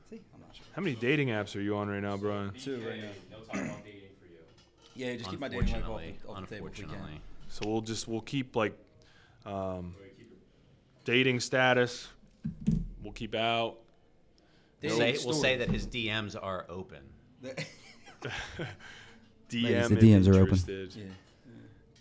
See, I'm not sure. How many dating apps are you on right now, Brian? 2 right now. No talk about dating for you. Yeah, just keep my dating life off the table if we can. So we'll keep like dating status. We'll keep out. We'll say that his DMs are open. DM the DMs are open. Yeah.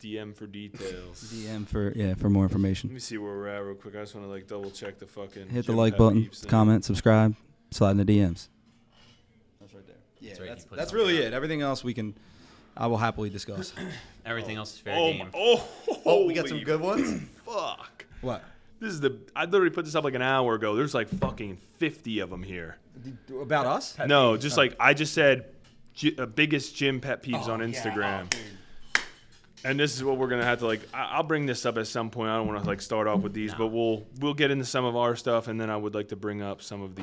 DM for details. DM for more information. Let me see where we're at real quick. I just want to like double check the fucking. Hit the like button, comment, subscribe, slide in the DMs. That's right there. Yeah, that's really it. Everything else I will happily discuss. Everything else is fair game. We got some good ones. Fuck. What? I literally put this up like an hour ago. There's like fucking 50 of them here. About us? No, just like I just said, biggest gym pet peeves on Instagram. And this is what we're gonna have to like. I'll bring this up at some point. I don't want to like start off with these, but we'll get into some of our stuff, and then I would like to bring up some of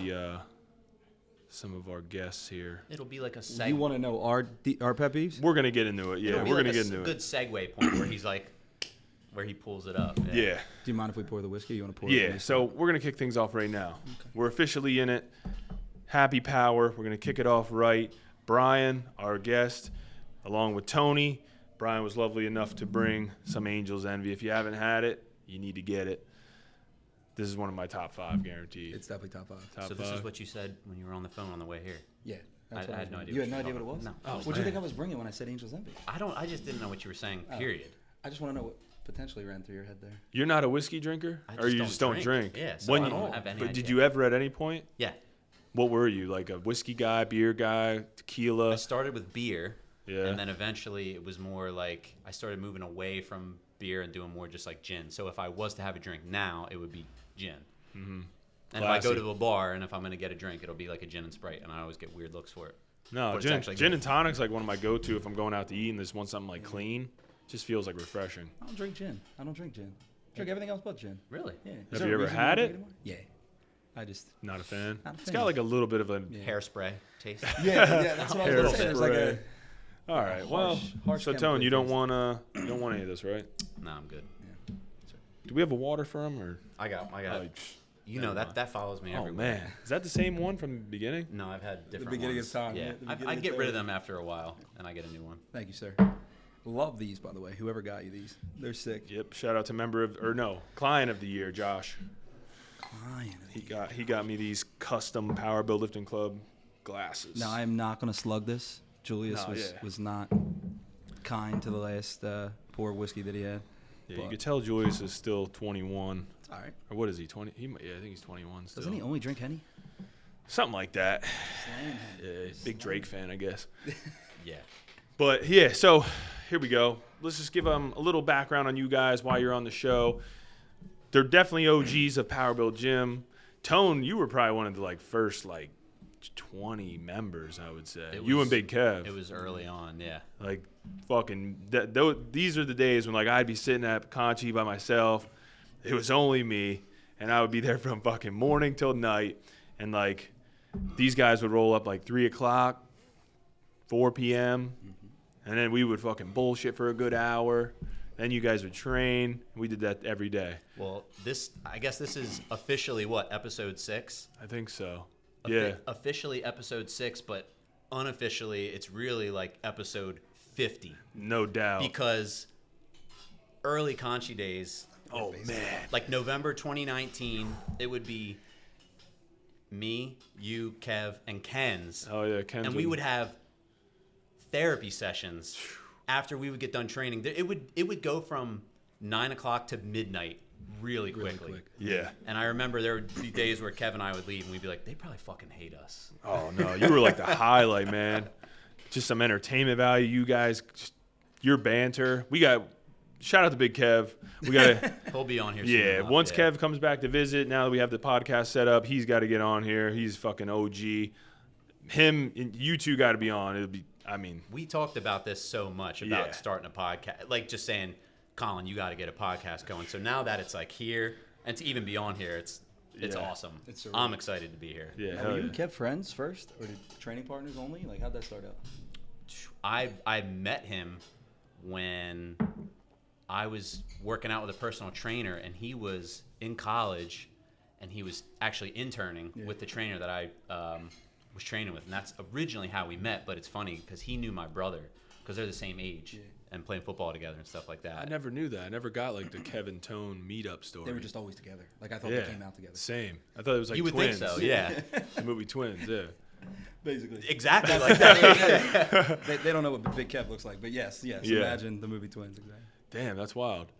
our guests here. It'll be like a segue. You want to know our pet peeves? We're gonna get into it. Yeah, we're gonna get into it. Good segue point where he's like, where he pulls it up. Yeah. Do you mind if we pour the whiskey? You want to pour? Yeah. So we're gonna kick things off right now. Okay. We're officially in it. HappyPWR. We're gonna kick it off right. Brian, our guest, along with Tony. Brian was lovely enough to bring some Angel's Envy. If you haven't had it, you need to get it. This is one of my top 5, guaranteed. It's definitely top 5. So this is what you said when you were on the phone on the way here. Yeah. I had no idea. You had no idea what it was? No. What do you think I was bringing when I said Angel's Envy? I just didn't know what you were saying, period. I just want to know what potentially ran through your head there. You're not a whiskey drinker? Or you just don't drink? Yeah, so I don't have any idea. Did you ever at any point? Yeah. What were you? Like a whiskey guy, beer guy, tequila? I started with beer. Yeah. And then eventually it was more like I started moving away from beer and doing more just like gin. So if I was to have a drink now, it would be gin. Mm-hmm. And if I go to a bar and if I'm going to get a drink, it'll be like a gin and Sprite. And I always get weird looks for it. No, gin and tonic's like one of my go-to if I'm going out to eat and just want something like clean. Just feels like refreshing. I don't drink gin. I drink everything else but gin. Really? Yeah. Have you ever had it? Yeah. I just not a fan. It's got like a little bit of a hairspray taste. Yeah, that's what I was saying. It's like a all right. Harsh so Tone, you don't want any of this, right? No, I'm good. Yeah. Do we have a water for him or? I got. You know that follows me everywhere. Oh man, is that the same one from the beginning? No, I've had different. The beginning ones. of time. Yeah, I get rid of them after a while, and I get a new one. Thank you, sir. Love these, by the way. Whoever got you these, they're sick. Yep. Shout out to client of the year, Josh. He got me these custom PWRBLD Lifting Club glasses. Now I'm not gonna slug this. Julius was not kind to the last pour of whiskey that he had. Yeah, you could tell Julius is still 21. It's all right. Or what is he? 20? I think he's 21 still. Doesn't he only drink Henny? Something like that. Yeah, big Drake fan, I guess. Yeah. But yeah, so here we go. Let's just give them a little background on you guys while you're on the show. They're definitely OGs of PWRBLD Gym. Tone, you were probably one of the first 20 members, I would say. You and Big Kev. It was early on, yeah. Like fucking these are the days when I'd be sitting at Conchi by myself. It was only me, and I would be there from fucking morning till night, and these guys would roll up 3 o'clock, 4 p.m., and then we would fucking bullshit for a good hour. Then you guys would train. We did that every day. Well, I guess this is officially episode 6? I think so. Yeah. Officially episode 6, but unofficially it's really episode 50. No doubt. Because early Conchi days. Oh, man. November 2019, it would be me, you, Kev, and Ken's. Oh, yeah, Ken's. And we would have therapy sessions after we would get done training. It would go from 9 o'clock to midnight really quickly. Yeah. And I remember there would be days where Kev and I would leave and we'd be like, they probably fucking hate us. Oh, no. You were the highlight, man. Just some entertainment value. You guys, your banter. Shout out to Big Kev. He'll be on here soon. Yeah. Once Kev comes back to visit, now that we have the podcast set up, he's got to get on here. He's fucking OG. You two got to be on. We talked about this so much about starting a podcast, just saying, Collin, you got to get a podcast going. So now that it's here, and to even be on here, it's awesome. I'm excited to be here. Yeah. Were you and Kev friends first, or training partners only? How'd that start out? I met him when I was working out with a personal trainer, and he was in college, and he was actually interning with the trainer that I was training with, and that's originally how we met. But it's funny because he knew my brother because they're the same age and playing football together and stuff like that. I never knew that. I never got like the Kevin Tone meetup story. They were just always together. Like I thought they came out together. Same. I thought it was like you would twins. think so, yeah. The movie Twins, yeah. Basically. Exactly like that. They don't know what Big Kev looks like, but yes. Imagine the movie Twins. Exactly. Damn, that's wild.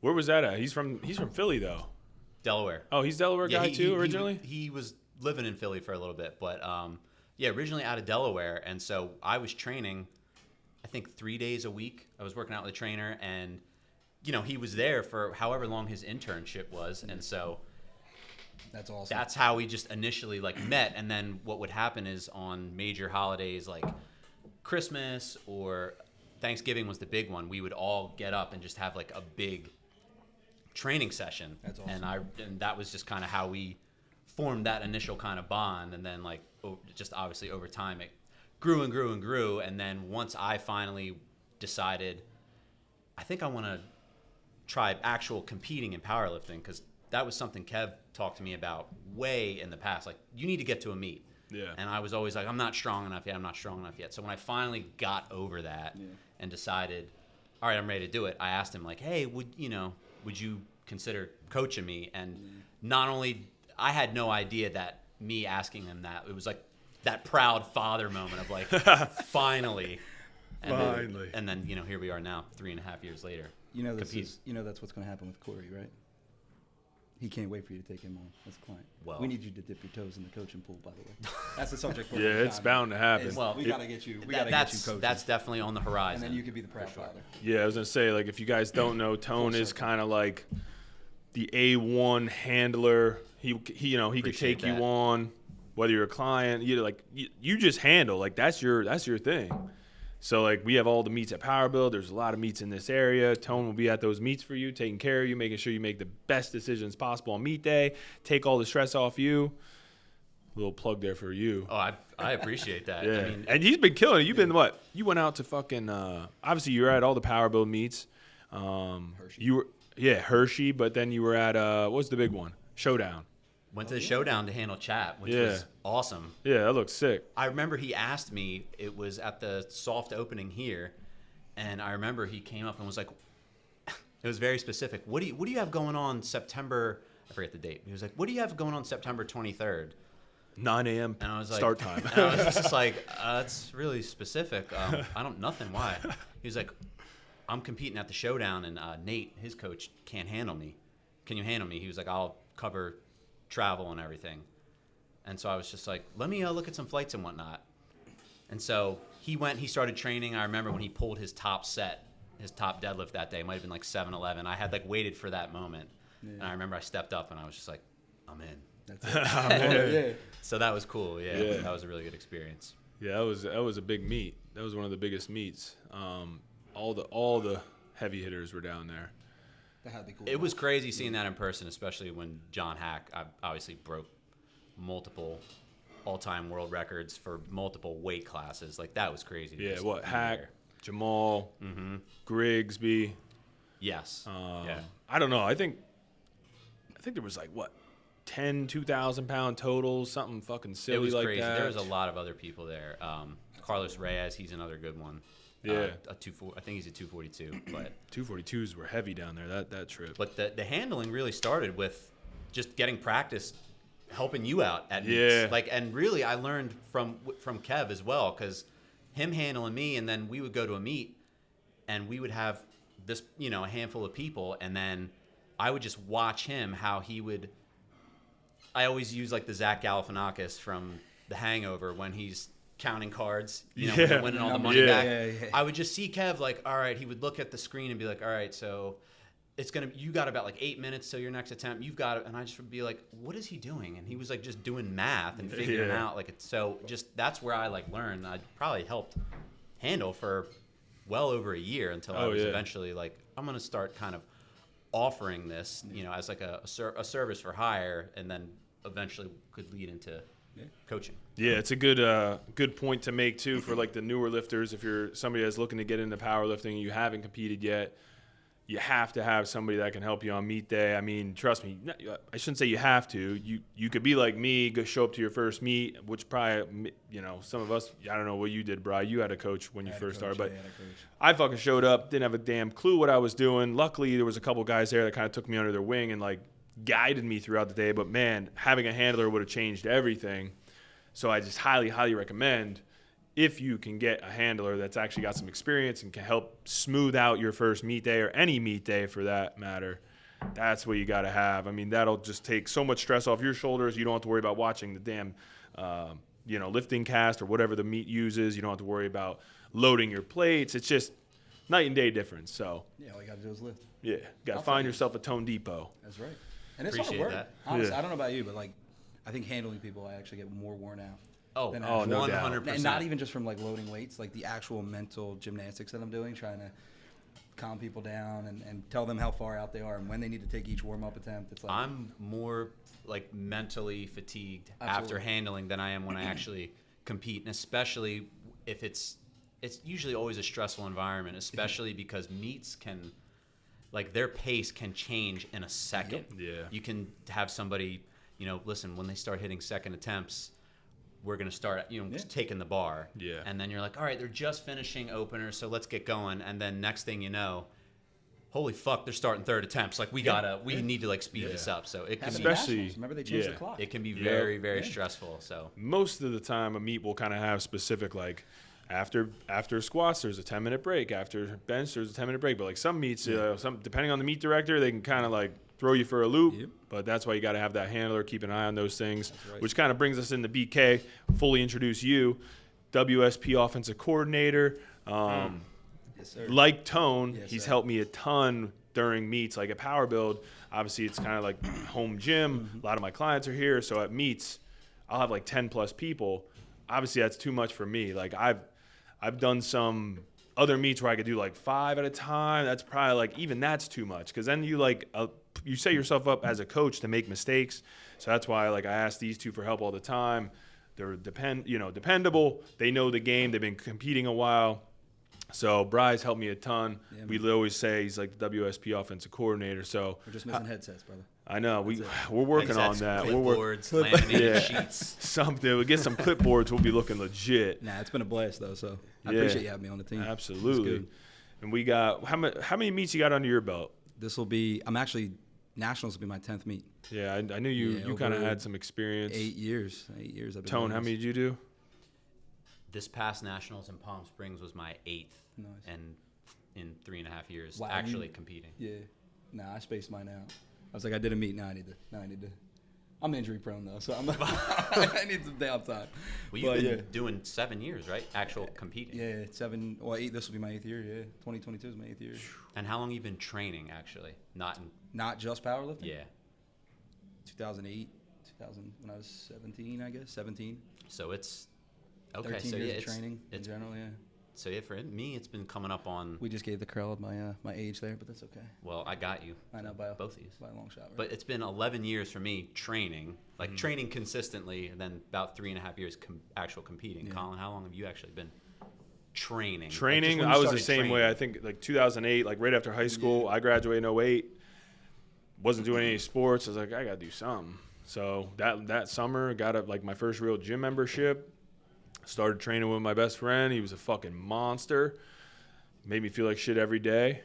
Where was that at? He's from Philly though. Delaware. Oh, he's Delaware guy too originally? He was living in Philly for a little bit, but originally out of Delaware. And so I was training, I think 3 days a week. I was working out with a trainer, and he was there for however long his internship was. And so that's awesome. That's how we just initially like met. And then what would happen is on major holidays like Christmas or Thanksgiving was the big one, we would all get up and just have like a big training session. That's awesome. And that was just kind of how we formed that initial kind of bond. And then like just obviously over time it grew and grew and grew. And then once I finally decided I think I want to try actual competing in powerlifting, because that was something Kev talked to me about way in the past. Like, you need to get to a meet. Yeah. And I was always like, I'm not strong enough yet. So when I finally got over that and decided, all right, I'm ready to do it, I asked him like, hey, would you consider coaching me? And not only, I had no idea that me asking him that, it was like that proud father moment of like, finally. And then, here we are now, 3.5 years later. That's what's going to happen with Corey, right? He can't wait for you to take him on as a client. Well, we need you to dip your toes in the coaching pool, by the way. That's the subject for it's bound to happen. We got to get you. We got to get you coaching. That's definitely on the horizon. And then you could be the proud father. Yeah, I was going to say, like, if you guys don't know, Tone is kind of like the A1 handler. He could take you on, whether you're a client. You just handle. Like, that's your thing. So, like, we have all the meets at PWRBLD. There's a lot of meets in this area. Tone will be at those meets for you, taking care of you, making sure you make the best decisions possible on meet day, take all the stress off you. A little plug there for you. Oh, I appreciate that. Yeah. I mean, and he's been killing it. You've been what? You went out to fucking obviously you were at all the PWRBLD meets. Hershey. Hershey, but then you were at what was the big one? Showdown. Went to the Showdown to handle Chap, which was awesome. Yeah, that looks sick. I remember he asked me, it was at the soft opening here, and I remember he came up and was like, it was very specific. What do you have going on September, I forget the date. He was like, what do you have going on September 23rd? 9 a.m. And I was like, start time. And I was just like, that's really specific. Nothing. Why? He was like, I'm competing at the Showdown, and Nate, his coach, can't handle me. Can you handle me? He was like, I'll cover travel and everything. And so I was just like, let me look at some flights and whatnot. And so he started training. I remember when he pulled his top deadlift that day. It might have been like 711. I had like waited for that moment. Yeah. And I remember I stepped up and I was just like, I'm in. That's it. So that was cool. Yeah. That was a really good experience. Yeah, that was a big meet. That was one of the biggest meets. All the heavy hitters were down there. That had to be cool. It was crazy seeing that in person, especially when John Hack obviously broke multiple all-time world records for multiple weight classes. Like, that was crazy. Yeah, Hack, Jamal, Grigsby. Yes. I don't know. I think there was like, 2,000-pound totals, something fucking silly like that. It was crazy. There was a lot of other people there. Carlos Reyes, he's another good one. Yeah, I think he's a 242, but 242s were heavy down there that trip. But the handling really started with just getting practice, helping you out at meets. Like, and really I learned from Kev as well, because him handling me, and then we would go to a meet, and we would have this a handful of people, and then I would just watch him how he would. I always use like the Zach Galifianakis from The Hangover when he's counting cards, winning all the money back. Yeah. I would just see Kev like, all right, he would look at the screen and be like, all right, so you got about like 8 minutes till your next attempt. You've got it. And I just would be like, what is he doing? And he was like just doing math and figuring out like it's so just that's where I like learned. I probably helped handle for well over a year until I was eventually like, I'm going to start kind of offering this, as like a service for hire, and then eventually could lead into coaching. Yeah, it's a good point to make too for like the newer lifters. If you're somebody that's looking to get into powerlifting and you haven't competed yet, you have to have somebody that can help you on meet day. I mean, trust me, I shouldn't say you have to. You could be like me, go show up to your first meet, which probably, you know, some of us, I don't know what you did, Bri. You had a coach when you first started, but I fucking showed up, didn't have a damn clue what I was doing. Luckily, there was a couple guys there that kind of took me under their wing and like guided me throughout the day. But man, having a handler would have changed everything. So I just highly, highly recommend, if you can get a handler that's actually got some experience and can help smooth out your first meet day or any meet day for that matter, that's what you got to have. I mean, that'll just take so much stress off your shoulders. You don't have to worry about watching the damn, lifting cast or whatever the meet uses. You don't have to worry about loading your plates. It's just night and day difference. So yeah, all you got to do is lift. Yeah, got to find yourself a Tone Depot. That's right. And it's hard work. Honestly, I don't know about you, but like, I think handling people, I actually get more worn out. Oh, no doubt. 100%. And not even just from like loading weights, like the actual mental gymnastics that I'm doing, trying to calm people down and tell them how far out they are and when they need to take each warm-up attempt. It's like, I'm more like mentally fatigued after handling than I am when I actually compete, and especially if it's usually always a stressful environment, especially because meets can, like, their pace can change in a second. Yeah. You can have somebody, listen, when they start hitting second attempts, we're going to start, just taking the bar. Yeah. And then you're like, all right, they're just finishing opener, so let's get going. And then next thing you know, holy fuck, they're starting third attempts. Like, we need to like speed this up. So it can especially, remember they changed the clock. It can be very, very stressful. So most of the time a meet will kind of have specific, like, after squats, there's a 10-minute break. After bench, there's a 10-minute break. But like some meets, depending on the meet director, they can kind of like throw you for a loop. Yep. But that's why you got to have that handler, keep an eye on those things. Right. Which kind of brings us into BK. Fully introduce you, WSP offensive coordinator. Yes, sir. Like Tone, Yes, he's sir. helped me a ton during meets. Like at Power Build, obviously it's kind of like home gym. Mm-hmm. A lot of my clients are here, so at meets, I'll have like 10 plus people. Obviously, that's too much for me. Like I've done some other meets where I could do like 5 at a time. That's probably like, even that's too much, because then you set yourself up as a coach to make mistakes. So that's why like I ask these two for help all the time. They're dependable. They know the game. They've been competing a while. So Bry's helped me a ton. Yeah, we always say he's like the WSP offensive coordinator. So we're just missing headsets, brother. I know we're working on that. Clipboards, laminated sheets, something. We'll get some clipboards. We'll be looking legit. Nah, it's been a blast though. So I appreciate you having me on the team. Absolutely. And we got how many meets you got under your belt? Nationals will be my 10th meet. Yeah, I knew you kind of had some experience. 8 years. 8 years. I've been Tone, how many did you do? This past Nationals in Palm Springs was my 8th. Nice. And in 3.5 years, Wow, actually competing. Yeah. Nah, I spaced mine out. I was like, I did a meet. Now I need to. I'm injury prone though, so I need some downtime. Well, you've been doing 7 years, right? Actual competing. Yeah, 7. Well, 8. This will be my 8th year. Yeah, 2022 is my 8th year. And how long have you been training? Actually, not just powerlifting. Yeah. 2008, when I was 17, I guess 17. So it's okay. 13 So years yeah, of training in general. Yeah. So yeah, for me, it's been coming up on. We just gave the crowd my age there, but that's okay. Well, I got you. I know by both of you by a long shot. Right? But it's been 11 years for me training, training consistently, and then about 3.5 years actual competing. Yeah. Collin, how long have you actually been training? Training, I was the same way. I think like 2008, like right after high school. I graduated in 08. Wasn't doing any sports. I was like, I gotta do something. So that summer, got my first real gym membership. Started training with my best friend. He was a fucking monster. Made me feel like shit every day.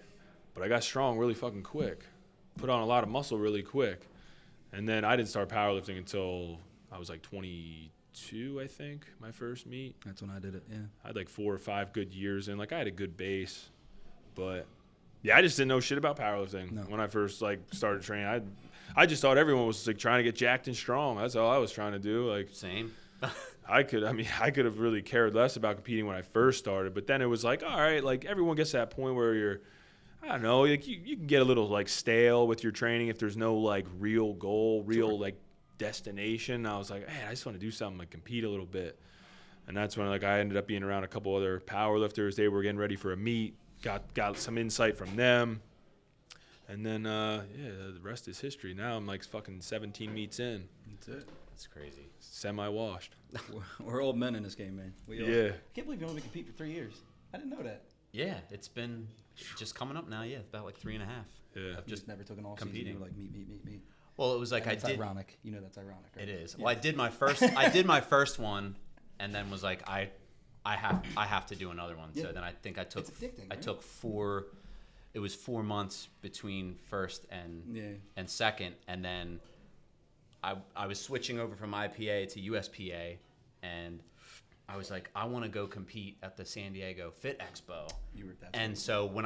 But I got strong really fucking quick. Put on a lot of muscle really quick. And then I didn't start powerlifting until I was like 22, I think, my first meet. That's when I did it, yeah. I had like 4 or 5 good years in. Like I had a good base. But yeah, I just didn't know shit about powerlifting when I first started training. I just thought everyone was like trying to get jacked and strong. That's all I was trying to do. Like same. I could have really cared less about competing when I first started, but then it was like, all right, like everyone gets to that point where you're, I don't know, like you can get a little like stale with your training if there's no like real goal, like destination. I was like, man, I just want to do something, like compete a little bit. And that's when like I ended up being around a couple other power lifters. They were getting ready for a meet, got some insight from them. And then, the rest is history. Now I'm like fucking 17 meets in. That's it. That's crazy. Semi-washed. We're old men in this game, man. We are. Yeah. I can't believe you only compete for 3 years. I didn't know that. Yeah, it's been just coming up now. Yeah, about like 3.5. Yeah. I've just never took an off competing. season. You were like meet. Well, it was like That's ironic. You know that's ironic, right? It is. Yeah. Well, I did my first. I did my first one, and then was like, I have to do another one. Yeah. So then I think I took. It's addicting, I right? took 4. It was 4 months between first and second, and then I was switching over from IPA to USPA, and I was like, I want to go compete at the San Diego Fit Expo. And so when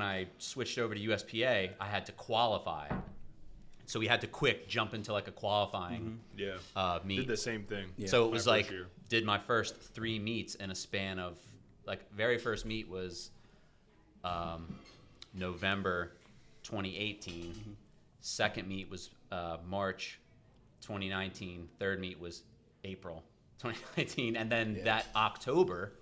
I switched over to USPA, I had to qualify. So we had to quick jump into like a qualifying meet. Did the same thing. Yeah. So it was like, did my first 3 meets in a span of, like, very first meet was November 2018. Second meet was March 2019. Third meet was April 2019. And then that October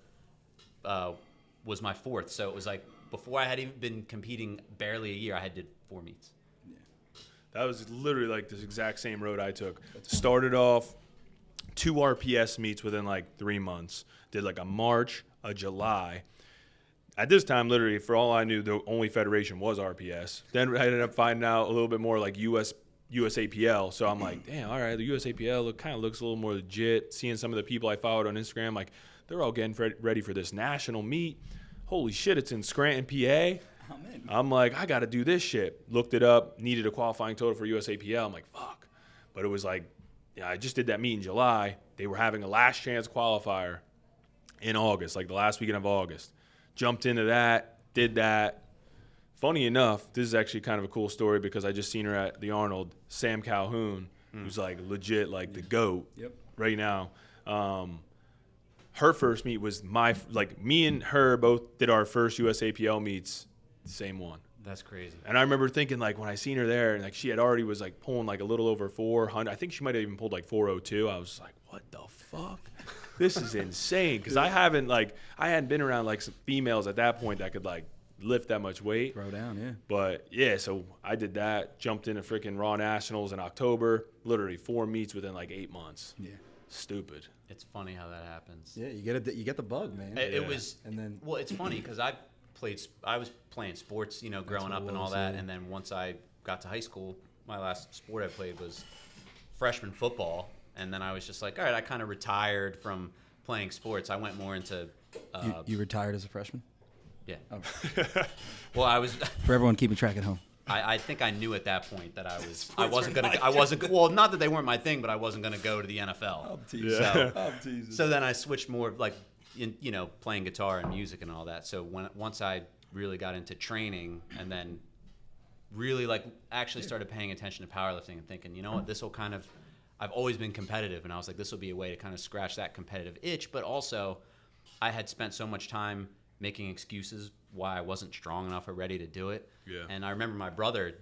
was my 4th. So it was like, before I had even been competing barely a year, I had did 4 meets. That was literally like this exact same road I took. Started off 2 RPS meets within like 3 months. Did like a March, a July. At this time, literally, for all I knew, the only federation was RPS. Then I ended up finding out a little bit more like USAPL. So I'm like, damn, all right, the USAPL kind of looks a little more legit. Seeing some of the people I followed on Instagram, like, they're all getting ready for this national meet. Holy shit, it's in Scranton, PA. I'm like, I got to do this shit. Looked it up, needed a qualifying total for USAPL. I'm like, fuck. But it was like, I just did that meet in July. They were having a last chance qualifier in August, like the last weekend of August. Jumped into that, did that. Funny enough, this is actually kind of a cool story because I just seen her at the Arnold, Sam Calhoun, who's like legit like the GOAT right now. Her first meet was me and her both did our first USAPL meets, the same one. That's crazy. And I remember thinking, like, when I seen her there, and like she had already was like pulling like a little over 400. I think she might have even pulled like 402. I was like, what the fuck? This is insane. Because I hadn't been around like some females at that point that could like lift that much weight. Throw down, yeah. But yeah, so I did that. Jumped into freaking Raw Nationals in October. Literally 4 meets within like 8 months. Yeah. Stupid. It's funny how that happens. Yeah, you get the bug, man. It was, and then well, it's funny because I was playing sports, you know, growing up and all that, and then once I got to high school, my last sport I played was freshman football, and then I was just like, all right, I kind of retired from playing sports. I went more into. You retired as a freshman? Yeah. Oh. Well, I was. For everyone keeping track at home. I think I knew at that point that I wasn't well, not that they weren't my thing, but I wasn't gonna go to the NFL. I'm teasing. So then I switched more like, you know, playing guitar and music and all that. So once I really got into training and then really like actually started paying attention to powerlifting and thinking, you know what, this will kind of, I've always been competitive, and I was like, this will be a way to kind of scratch that competitive itch. But also, I had spent so much time making excuses why I wasn't strong enough or ready to do it. Yeah. And I remember my brother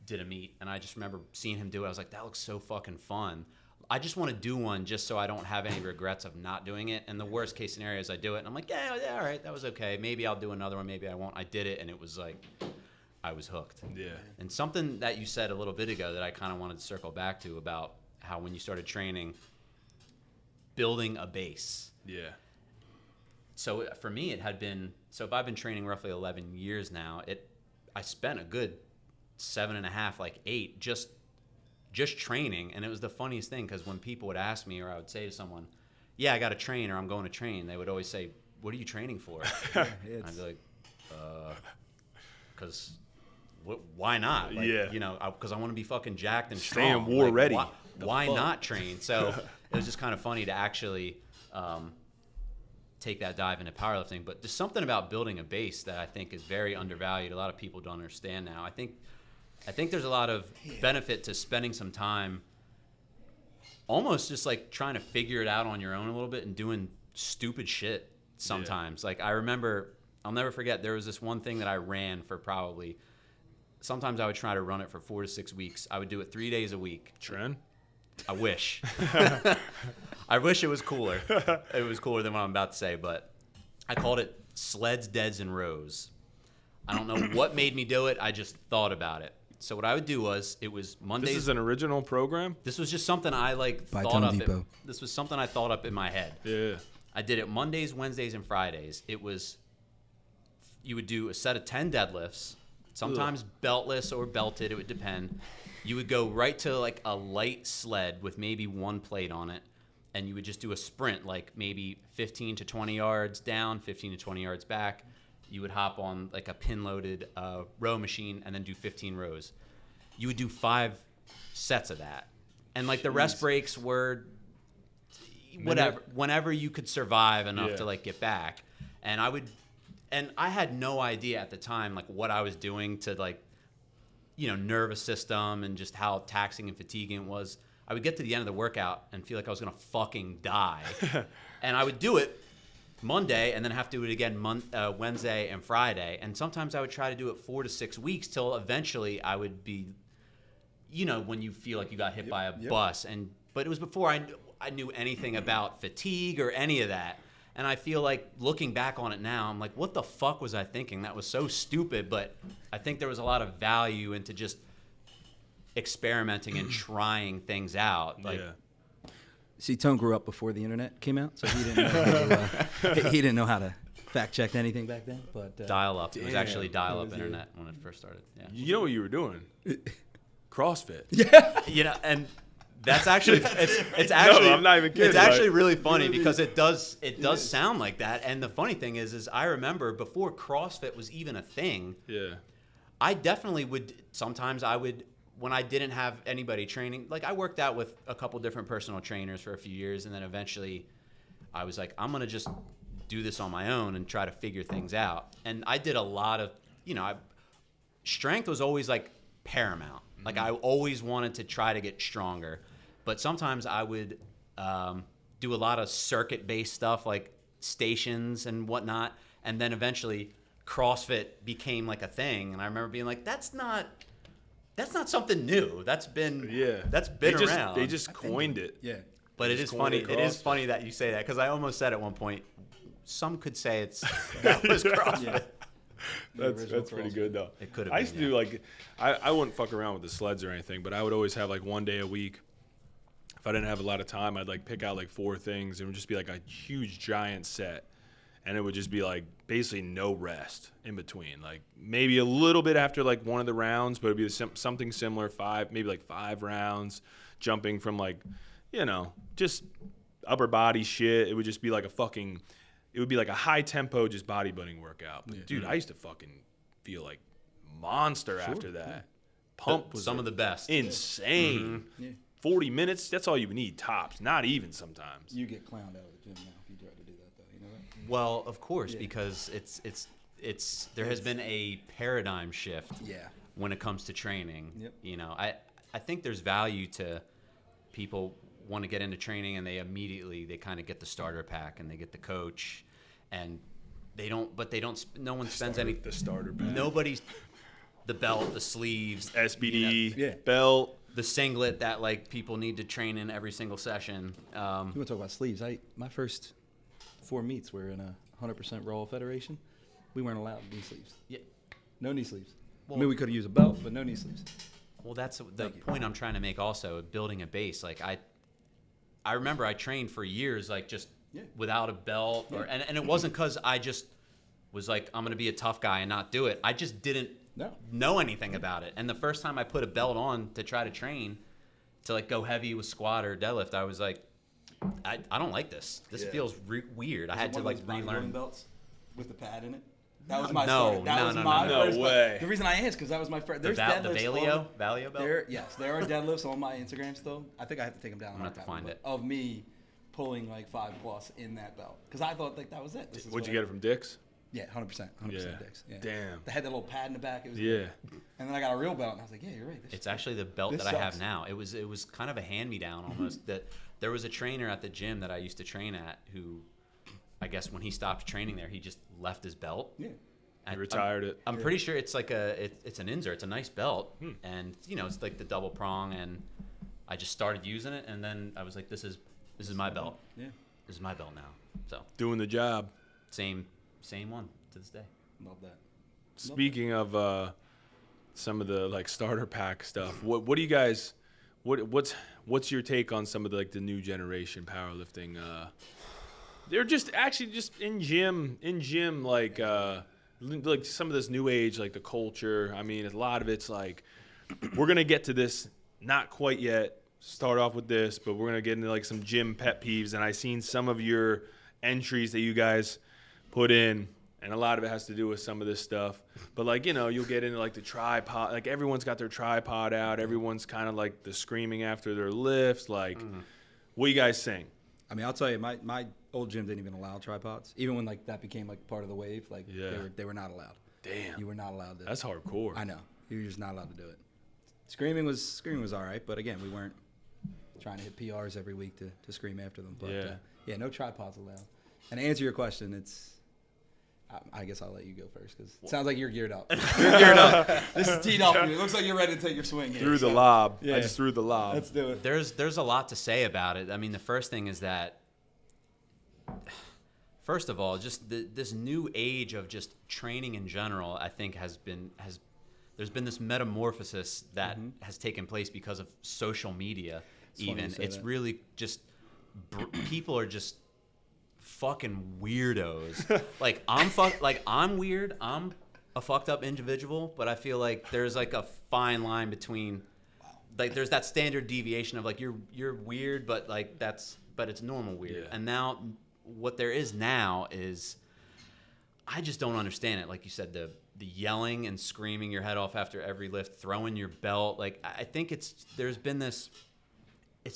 did a meet, and I just remember seeing him do it. I was like, that looks so fucking fun. I just want to do one just so I don't have any regrets of not doing it. And the worst case scenario is I do it, and I'm like, yeah, all right, that was okay. Maybe I'll do another one, maybe I won't. I did it, and it was like, I was hooked. Yeah. And something that you said a little bit ago that I kind of wanted to circle back to about how when you started training, building a base. Yeah. So for me, it had been, so if I've been training roughly 11 years now, I spent a good 7.5, like 8, just training. And it was the funniest thing, because when people would ask me, or I would say to someone, yeah, I got to train, or I'm going to train, they would always say, what are you training for? I'd be like, because why not? Like, yeah. You know, because I want to be fucking jacked and strong. Staying war like, ready. Why not train? So it was just kind of funny to actually take that dive into powerlifting. But there's something about building a base that I think is very undervalued. A lot of people don't understand now. I think there's a lot of benefit to spending some time almost just like trying to figure it out on your own a little bit and doing stupid shit sometimes. Yeah. Like I remember, I'll never forget, there was this one thing that I ran for probably, sometimes I would try to run it for 4 to 6 weeks. I would do it 3 days a week. Trend? I wish. I wish it was cooler. It was cooler than what I'm about to say, but I called it Sleds, Deads, and Rows. I don't know what made me do it. I just thought about it. So what I would do was, it was Mondays. This is an original program? This was just something I thought up. This was something I thought up in my head. Yeah. I did it Mondays, Wednesdays, and Fridays. It was you would do a set of 10 deadlifts, sometimes beltless or belted, it would depend. You would go right to like a light sled with maybe one plate on it, and you would just do a sprint, like maybe 15 to 20 yards down, 15 to 20 yards back. You would hop on like a pin-loaded row machine and then do 15 rows. You would do 5 sets of that. And like the rest breaks were whenever you could survive enough to like get back. And I had no idea at the time like what I was doing to like, you know, nervous system and just how taxing and fatiguing it was. I would get to the end of the workout and feel like I was gonna fucking die. And I would do it Monday and then have to do it again Wednesday and Friday. And sometimes I would try to do it 4 to 6 weeks till eventually I would be, you know, when you feel like you got hit by a bus. But it was before I knew anything about fatigue or any of that. And I feel like looking back on it now, I'm like, what the fuck was I thinking? That was so stupid. But I think there was a lot of value into just experimenting and trying things out. Like, see, Tone grew up before the internet came out, so he didn't know how to fact check anything back then. But dial-up. It was actually dial-up internet when it first started. Yeah. You know what you were doing? CrossFit. Yeah. You know, and that's actually it's actually no, I'm not even kidding. It's actually really funny because it does sound like that. And the funny thing is I remember before CrossFit was even a thing. Yeah. I definitely would. Sometimes I would, when I didn't have anybody training. Like I worked out with a couple different personal trainers for a few years, and then eventually, I was like, I'm gonna just do this on my own and try to figure things out. And I did a lot of, you know, strength was always like paramount. Like I always wanted to try to get stronger, but sometimes I would do a lot of circuit-based stuff like stations and whatnot, and then eventually CrossFit became like a thing. And I remember being like, that's not something new. That's been around. They just coined it. Yeah. But it is funny. It is funny that you say that because I almost said at one point, some could say that was CrossFit. That's pretty good though. It could have. I used to do like I wouldn't fuck around with the sleds or anything, but I would always have like one day a week. If I didn't have a lot of time, I'd like pick out like 4 things. It would just be like a huge giant set, and it would just be like basically no rest in between. Like maybe a little bit after like one of the rounds, but it'd be something similar. Maybe like 5 rounds, jumping from like, you know, just upper body shit. It would just be like it would be like a high tempo, just bodybuilding workout. But dude, I used to fucking feel like monster after that. Yeah. Pump was some of the best. Insane. Mm-hmm. Yeah. 40 minutes, that's all you need tops. Not even sometimes. You get clowned out of the gym now if you try to do that though. You know that? Well, of course, because there has been a paradigm shift. Yeah. When it comes to training. Yep. You know, I think there's value to people want to get into training and they kind of get the starter pack and they get the coach and no one spends the starter pack. Nobody's the belt, the sleeves, SBD, you know, belt, the singlet that like people need to train in every single session. You want to talk about sleeves? My first 4 meets were in a 100% Roll Federation. We weren't allowed knee sleeves. Yeah. No knee sleeves. Well, I mean, we could have used a belt, but no knee sleeves. Well, that's the point I'm trying to make also, building a base. Like I remember I trained for years like just without a belt and it wasn't because I just was like, I'm going to be a tough guy and not do it. I just didn't know anything about it. And the first time I put a belt on to try to train to like go heavy with squat or deadlift, I was like, I don't like this. This feels weird. I had to like relearn belts with the pad in it. That was my no way. The reason I asked because that was my first. The Valio belt. There are deadlifts on my Instagram still. I think I have to take them down. I'm gonna have to find it. Of me pulling like 5+ in that belt because I thought like that was it. Would you get it from Dick's? Yeah, 100% Dick's. Yeah. Damn. They had that little pad in the back. It was great. And then I got a real belt and I was like, yeah, you're right. It's actually the belt that I have now. It was kind of a hand-me-down almost. That there was a trainer at the gym that I used to train at who, I guess when he stopped training there, he just left his belt. Yeah. He retired it. I'm pretty sure it's like it's an insert. It's a nice belt, and you know it's like the double prong. And I just started using it, and then I was like, this is my belt. Yeah. This is my belt now. So doing the job. Same one to this day. Love that. Speaking of some of the like starter pack stuff, what do you guys? What's your take on some of the like the new generation powerlifting? They're just in gym like like some of this new age, like the culture. I mean, a lot of it's like, we're going to get to this, not quite yet, start off with this, but we're going to get into like some gym pet peeves. And I seen some of your entries that you guys put in, and a lot of it has to do with some of this stuff. But like, you know, you'll get into like the tripod, like everyone's got their tripod out. Everyone's kind of like the screaming after their lifts. Like, what do you guys think? I mean, I'll tell you, my old gym didn't even allow tripods. Even when like that became like part of the wave, like they were not allowed. Damn. You were not allowed to. That's hardcore. I know. You were just not allowed to do it. Screaming was all right, but again, we weren't trying to hit PRs every week to scream after them. But no tripods allowed. And to answer your question, I guess I'll let you go first because it sounds like you're geared up. You're geared up. This is teed up for you. It looks like you're ready to take your swing here. Threw the lob. Yeah. I just threw the lob. Let's do it. There's a lot to say about it. I mean, the first thing is that, first of all, just this new age of just training in general, I think there's been this metamorphosis that has taken place because of social media. It's really just people are just fucking weirdos. Like I'm weird. I'm a fucked up individual, but I feel like there's like a fine line between, like there's that standard deviation of like you're weird, but like but it's normal weird. And now what there is now is, I just don't understand it. Like you said, the yelling and screaming your head off after every lift, throwing your belt. Like I think it's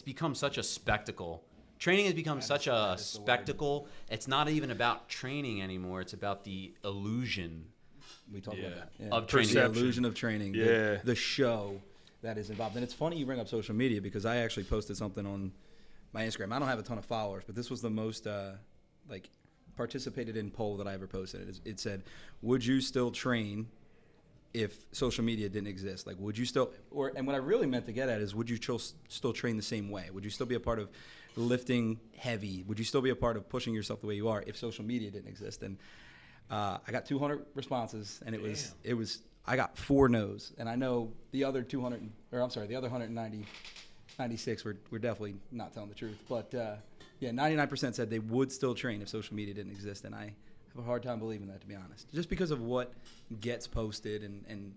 become such a spectacle. Training has become such a spectacle. It's not even about training anymore. It's about the illusion. We talk about that. Of training. The illusion of training. Yeah. The show that is involved. And it's funny you bring up social media because I actually posted something on my Instagram. I don't have a ton of followers, but this was the most participated in poll that I ever posted. It said, would you still train if social media didn't exist? Like, would you still, and what I really meant to get at is, would you still train the same way? Would you still be a part of lifting heavy? Would you still be a part of pushing yourself the way you are if social media didn't exist? And I got 200 responses, and it was I got 4 no's, and I know the other 196 were definitely not telling the truth. But 99% said they would still train if social media didn't exist, and I have a hard time believing that, to be honest, just because of what gets posted, and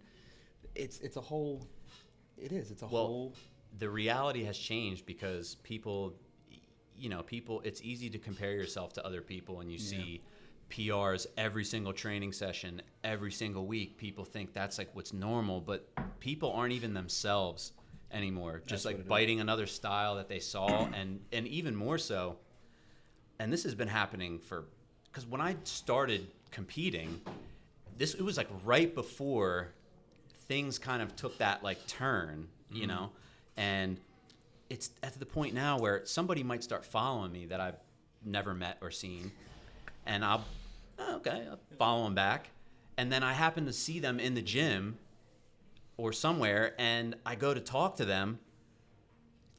it's a whole. The reality has changed because people, it's easy to compare yourself to other people, and you see PRs every single training session, every single week. People think that's like what's normal, but people aren't even themselves anymore. Just like biting another style that they saw, and even more so. And this has been happening because when I started competing, it was like right before things kind of took that like turn, you know, and it's at the point now where somebody might start following me that I've never met or seen, and I'll follow them back, and then I happen to see them in the gym or somewhere, and I go to talk to them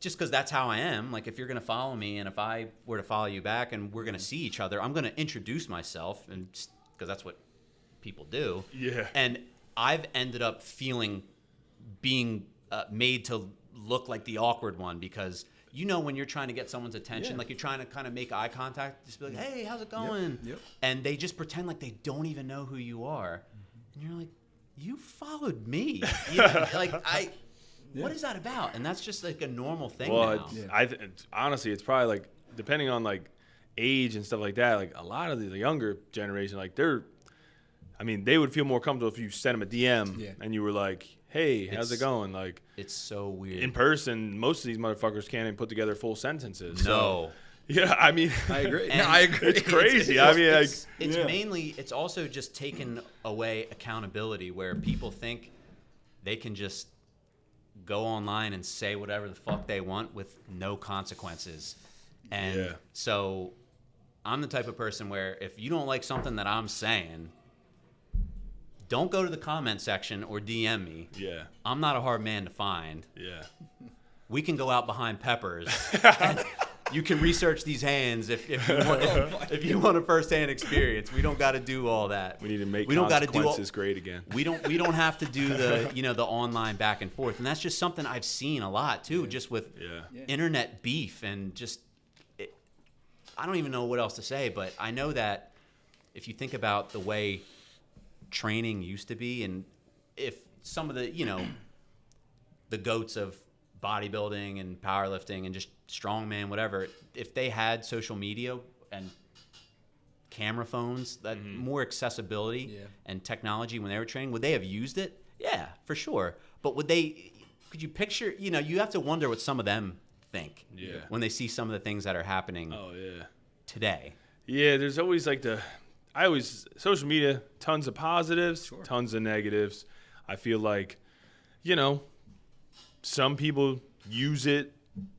just because that's how I am. Like, if you're going to follow me, and if I were to follow you back and we're going to see each other, I'm going to introduce myself, and because that's what people do. Yeah. And I've ended up being made to look like the awkward one, because when you're trying to get someone's attention, like you're trying to kind of make eye contact, just be like, hey, how's it going? Yep. And they just pretend like they don't even know who you are. And you're like, you followed me. What is that about? And that's just like a normal thing now. Honestly, it's probably like, depending on like age and stuff like that, like a lot of the younger generation, like they would feel more comfortable if you sent them a DM and you were like, hey, how's it going? Like, it's so weird. In person, most of these motherfuckers can't even put together full sentences. No. So, yeah, I mean, I agree. I agree. It's crazy. It's also just taken away accountability, where people think they can just go online and say whatever the fuck they want with no consequences. And so I'm the type of person where if you don't like something that I'm saying, don't go to the comment section or DM me. Yeah. I'm not a hard man to find. Yeah. We can go out behind peppers. And you can research these hands if you want a first-hand experience. We don't got to do all that. We need to make consequences great again. We don't have to do the online back and forth. And that's just something I've seen a lot too, just with internet beef and just I don't even know what else to say, but I know that if you think about the way training used to be, and if some of the, you know, the goats of bodybuilding and powerlifting and just strongman, whatever, if they had social media and camera phones, that more accessibility and technology when they were training, would they have used it? Yeah, for sure. But could you picture, you know, you have to wonder what some of them think when they see some of the things that are happening today. Yeah, there's always like social media, tons of positives, tons of negatives. I feel like, you know, some people use it,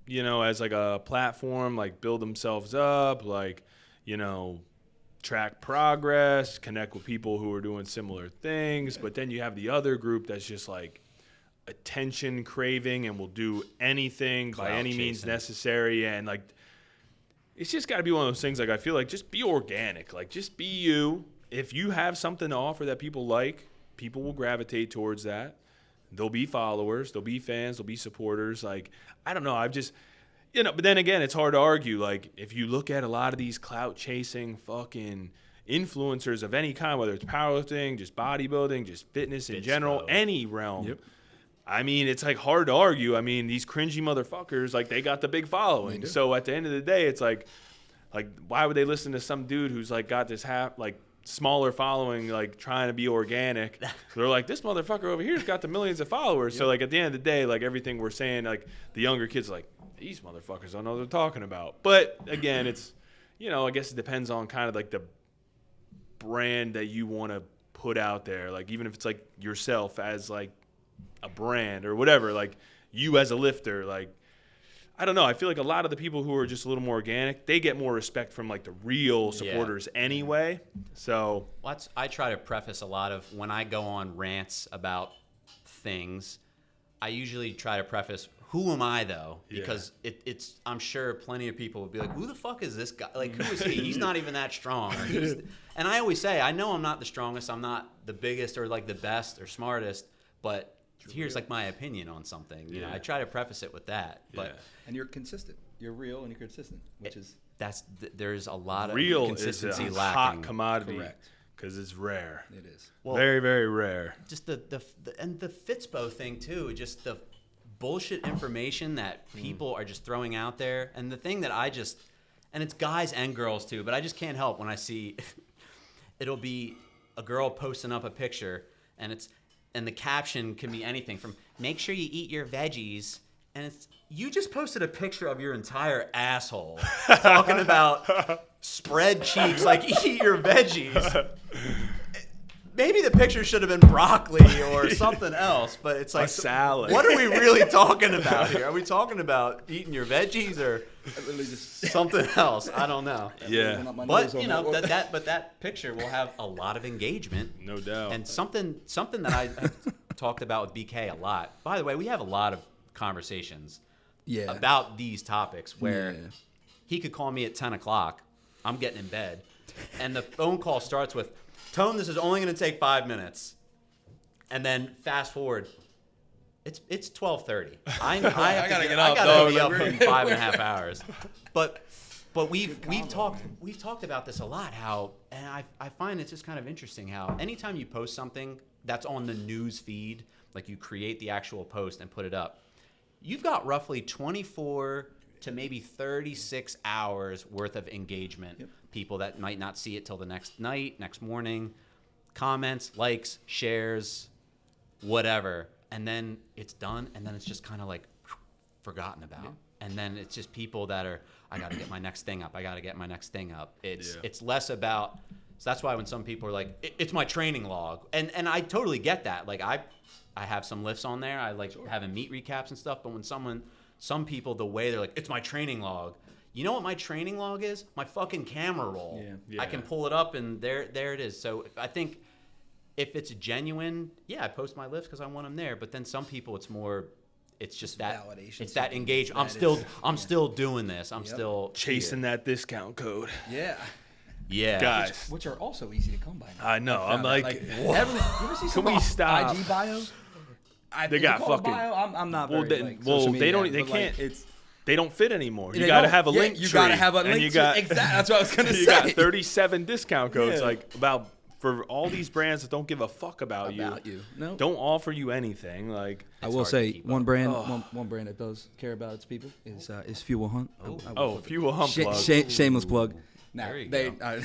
you know, as like a platform, like build themselves up, like, you know, track progress, connect with people who are doing similar things. But then you have the other group that's just like attention craving and will do anything by any means necessary. And like, it's just got to be one of those things. Like, I feel like just be organic, like just be you. If you have something to offer that people like, people will gravitate towards that. There'll be followers, there'll be fans, there'll be supporters. Like, I don't know. I've just, you know, but then again, it's hard to argue. Like, if you look at a lot of these clout chasing fucking influencers of any kind, whether it's powerlifting, just bodybuilding, just fitness in general, any realm. I mean, it's like hard to argue. I mean, these cringy motherfuckers, like, they got the big following. So at the end of the day, it's like why would they listen to some dude who's like got this smaller following, like trying to be organic? They're like, this motherfucker over here's got the millions of followers. So like at the end of the day, like everything we're saying, like the younger kids are like, these motherfuckers don't know what they're talking about. But again, it's, you know, I guess it depends on kind of like the brand that you want to put out there. Like, even if it's like yourself as like a brand or whatever, like you as a lifter, like, I don't know. I feel like a lot of the people who are just a little more organic, they get more respect from like the real supporters anyway. So I try to preface a lot of when I go on rants about things, I usually try to preface, who am I though? Because it's I'm sure plenty of people would be like, who the fuck is this guy? Like, who is he? He's not even that strong. And I always say, I know I'm not the strongest, I'm not the biggest or like the best or smartest, but here's like my opinion on something. You know, I try to preface it with that. But and you're consistent. You're real and you're consistent, which is there's a lot of real consistency is a lacking. hot commodity because it's rare. It is very, very rare. Just the and the Fitspo thing too. Just the bullshit information that people are just throwing out there, and the thing that and it's guys and girls too, but I just can't help when I see it'll be a girl posting up a picture and the caption can be anything from "make sure you eat your veggies," and it's you just posted a picture of your entire asshole talking about spread cheeks, like eat your veggies. Maybe the picture should have been broccoli or something else, but it's like a salad. What are we really talking about here? Are we talking about eating your veggies or something else? I don't know. Yeah. But you know that picture will have a lot of engagement, no doubt. And something that I talked about with BK a lot. By the way, we have a lot of conversations about these topics where he could call me at 10 o'clock. I'm getting in bed, and the phone call starts with, "Tone, this is only going to take 5 minutes," and then fast forward, it's 12:30. I gotta get up. I gotta be up in 5.5 hours. But we've talked about this a lot. And I find it's just kind of interesting how anytime you post something that's on the news feed, like you create the actual post and put it up, you've got roughly 24 to maybe 36 hours worth of engagement. People that might not see it till the next night, next morning, comments, likes, shares, whatever. And then it's done, and then it's just kind of like forgotten about. And then it's just people that are, I got to get my next thing up. I got to get my next thing up. It's less about, so that's why when some people are like, it's my training log. And I totally get that. Like I have some lifts on there. I like having meet recaps and stuff. But when some people, the way they're like, it's my training log. You know what my training log is? My fucking camera roll. I can pull it up and there it is. So I think if it's genuine, I post my lifts because I want them there. But then some people, it's just that validation. It's that engagement. I'm still doing this. I'm still chasing that discount code. Yeah, guys, which are also easy to come by now. I know. I'm like, you ever see some can we stop? IG bios? They got fucking. Bio, I'm not very. Social media, they don't. They can't. They don't fit anymore. You got to have a link. You got to have a link. Exactly. That's what I was gonna say. You got 37 discount codes, like about for all these brands that don't give a fuck about you. No. Don't offer you anything. Like, I will say one brand that does care about its people is Fuel Hunt. Fuel Hunt plug. Shameless plug. Now, there you go.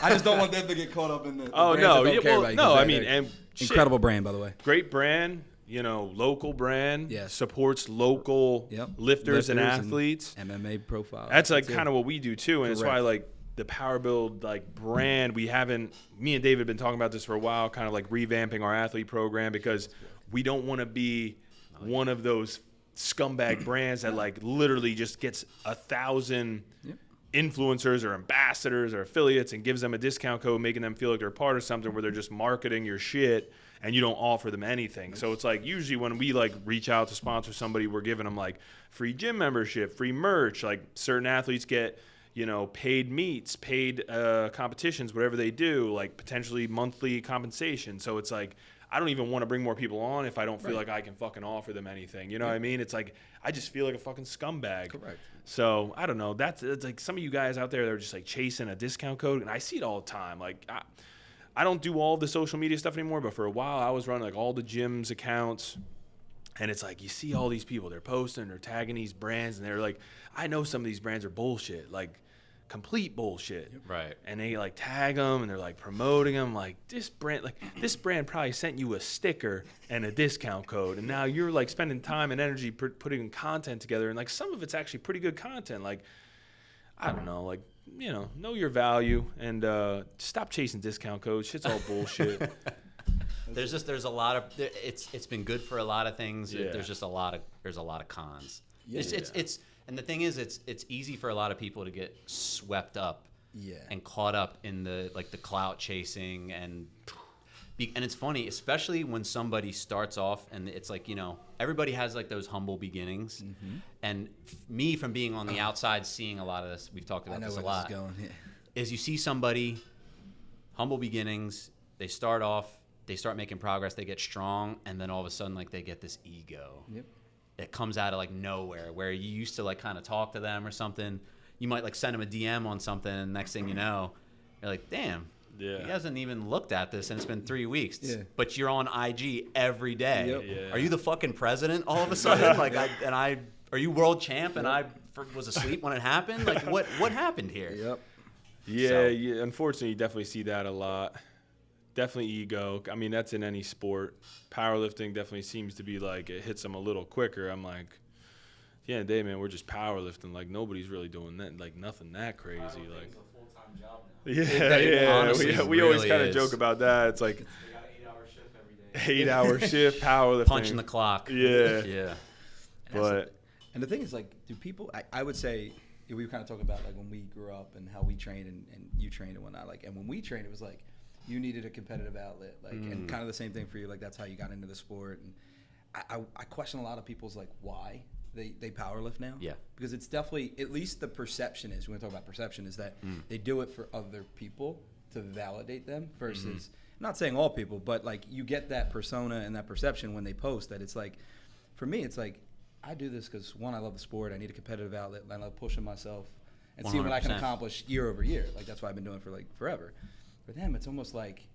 I just don't want them to get caught up in the Oh brands no, that don't care about you, no. 'cause I mean, and incredible brand, by the way. Great brand. You know, local brand. Yes. Supports local lifters and athletes. And MMA profile. That's like kind of what we do too, and Correct. it's why like the Power Build like brand. Me and David have been talking about this for a while, kind of like revamping our athlete program because we don't want to be one of those scumbag brands that like literally just gets 1,000 influencers or ambassadors or affiliates and gives them a discount code, making them feel like they're part of something where they're just marketing your shit and you don't offer them anything. So it's like usually when we like reach out to sponsor somebody, we're giving them like free gym membership, free merch. Like certain athletes get, you know, paid meets, paid competitions, whatever they do, like potentially monthly compensation. So it's like I don't even want to bring more people on if I don't feel like I can fucking offer them anything. You know what I mean? It's like I just feel like a fucking scumbag. Correct. So I don't know. It's like some of you guys out there that are just like chasing a discount code, and I see it all the time. Like I don't do all the social media stuff anymore, but for a while I was running like all the gym's accounts, and it's like you see all these people, they're posting, they're tagging these brands, and they're like, I know some of these brands are bullshit, like complete bullshit. Right. And they like tag them and they're like promoting them like this brand probably sent you a sticker and a discount code, and now you're like spending time and energy putting content together, and like some of it's actually pretty good content. Like I don't know, like, you know your value and stop chasing discount codes. Shit's all bullshit. There's a lot of it's been good for a lot of things. Yeah. There's just a lot of cons. Yeah. It's and the thing is it's easy for a lot of people to get swept up and caught up in the like the clout chasing and it's funny, especially when somebody starts off and it's like, you know, everybody has like those humble beginnings. Mm-hmm. And me, from being on the outside, seeing a lot of this, we've talked about this a lot, this is going. Yeah. is you see somebody, humble beginnings, they start off, they start making progress, they get strong, and then all of a sudden like they get this ego. Yep. It comes out of like nowhere, where you used to like kind of talk to them or something. You might like send them a DM on something, and next thing you know, you're like, damn. Yeah. He hasn't even looked at this, and it's been 3 weeks. Yeah. But you're on IG every day. Yep. Yeah. Are you the fucking president all of a sudden? Like, are you world champ? And I was asleep when it happened. Like, what happened here? Yep. Yeah. Unfortunately, you definitely see that a lot. Definitely ego. I mean, that's in any sport. Powerlifting definitely seems to be like it hits them a little quicker. I'm like, at the end of the day, man, we're just powerlifting. Like nobody's really doing that. Like nothing that crazy. Like. Yeah. We always kind of joke about that. It's like 8-hour shift every day. 8-hour shift, powerlifting. Punching the clock. Yeah. Yeah. But And the thing is, like, do people? I would say we were kind of talking about like when we grew up and how we trained and you trained and whatnot. Like, and when we trained, it was like you needed a competitive outlet, like, and kind of the same thing for you. Like, that's how you got into the sport. And I question a lot of people's like why they powerlift now. Yeah. Because it's definitely, at least the perception is, we're going to talk about perception, is that they do it for other people to validate them versus, I'm not saying all people, but like you get that persona and that perception when they post that it's like, for me, it's like, I do this because one, I love the sport. I need a competitive outlet. I love pushing myself and seeing what I can 100%. accomplish year over year. Like that's what I've been doing for like forever. For them, it's almost like,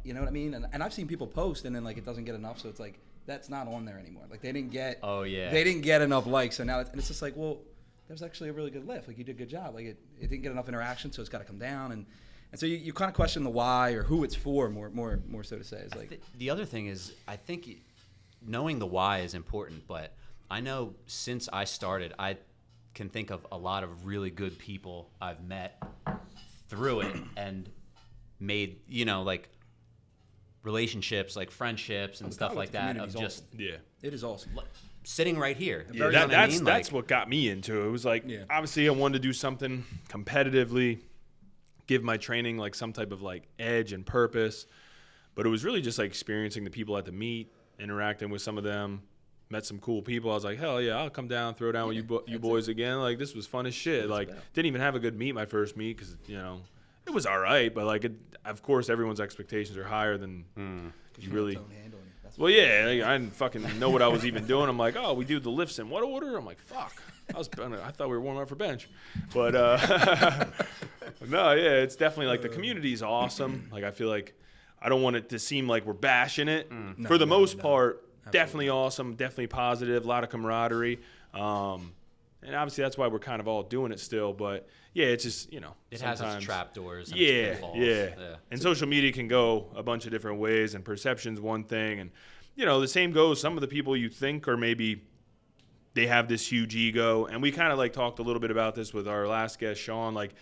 you know what I mean? And I've seen people post and then like it doesn't get enough. So it's like, that's not on there anymore. Like they didn't get, they didn't get enough likes. So now it's just like, well, that was actually a really good lift. Like you did a good job. Like it didn't get enough interaction. So it's got to come down. And so you kind of question the why or who it's for more so to say. Is like the other thing is, I think knowing the why is important, but I know since I started, I can think of a lot of really good people I've met through it and made, you know, like relationships, like friendships and stuff like that of just it is awesome. Sitting right here. Yeah, You know what I mean? that's what got me into it. It was like, obviously I wanted to do something competitively, give my training like some type of like edge and purpose, but it was really just like experiencing the people at the meet, interacting with some of them, met some cool people. I was like, hell yeah, I'll come down, throw down with you boys again. Like this was fun as shit. Like didn't even have a good meet my first meet because, you know, it was all right, but like of course everyone's expectations are higher than you really. Well, yeah, like, I didn't fucking know what I was even doing. I'm like, oh, we do the lifts in what order? I'm like, fuck. I thought we were warming up for bench, but no, yeah, it's definitely like the community is awesome. Like I feel like I don't want it to seem like we're bashing it. For the most part, definitely awesome, definitely positive, a lot of camaraderie. And obviously that's why we're kind of all doing it still. But yeah, it's just, it has its trapdoors. And yeah, its pitfalls. yeah. And social media can go a bunch of different ways, and perception's one thing. And, the same goes. Some of the people you think are maybe they have this huge ego. And we kind of like talked a little bit about this with our last guest, Sean. Like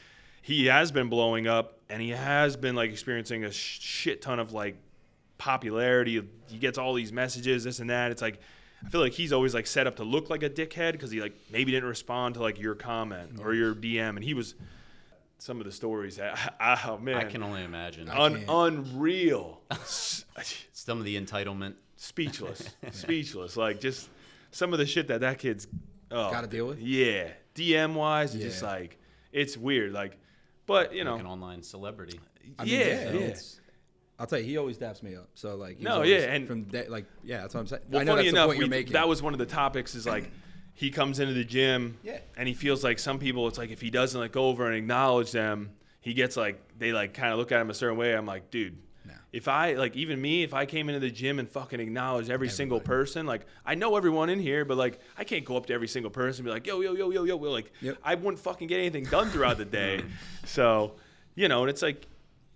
he has been blowing up, and he has been like experiencing a shit ton of like popularity. He gets all these messages, this and that. It's like, I feel like he's always like set up to look like a dickhead because he like maybe didn't respond to like your comment or your DM, and he was some of the stories. Oh man, I can only imagine. Unreal. Some of the entitlement. Speechless. Like just some of the shit that kid's got to deal with. Yeah, DM wise, just like it's weird. Like, but like an online celebrity. I mean, I'll tell you, he always daps me up. So like, and from that's what I'm saying. Well, I know funny that's enough, the point you're making. that was one of the topics. Is like, he comes into the gym, and he feels like some people. It's like if he doesn't like go over and acknowledge them, he gets like they like kind of look at him a certain way. I'm like, dude, if I like even me, if I came into the gym and fucking acknowledged every single person, like I know everyone in here, but like I can't go up to every single person and be like, yo, like I wouldn't fucking get anything done throughout the day. So, and it's like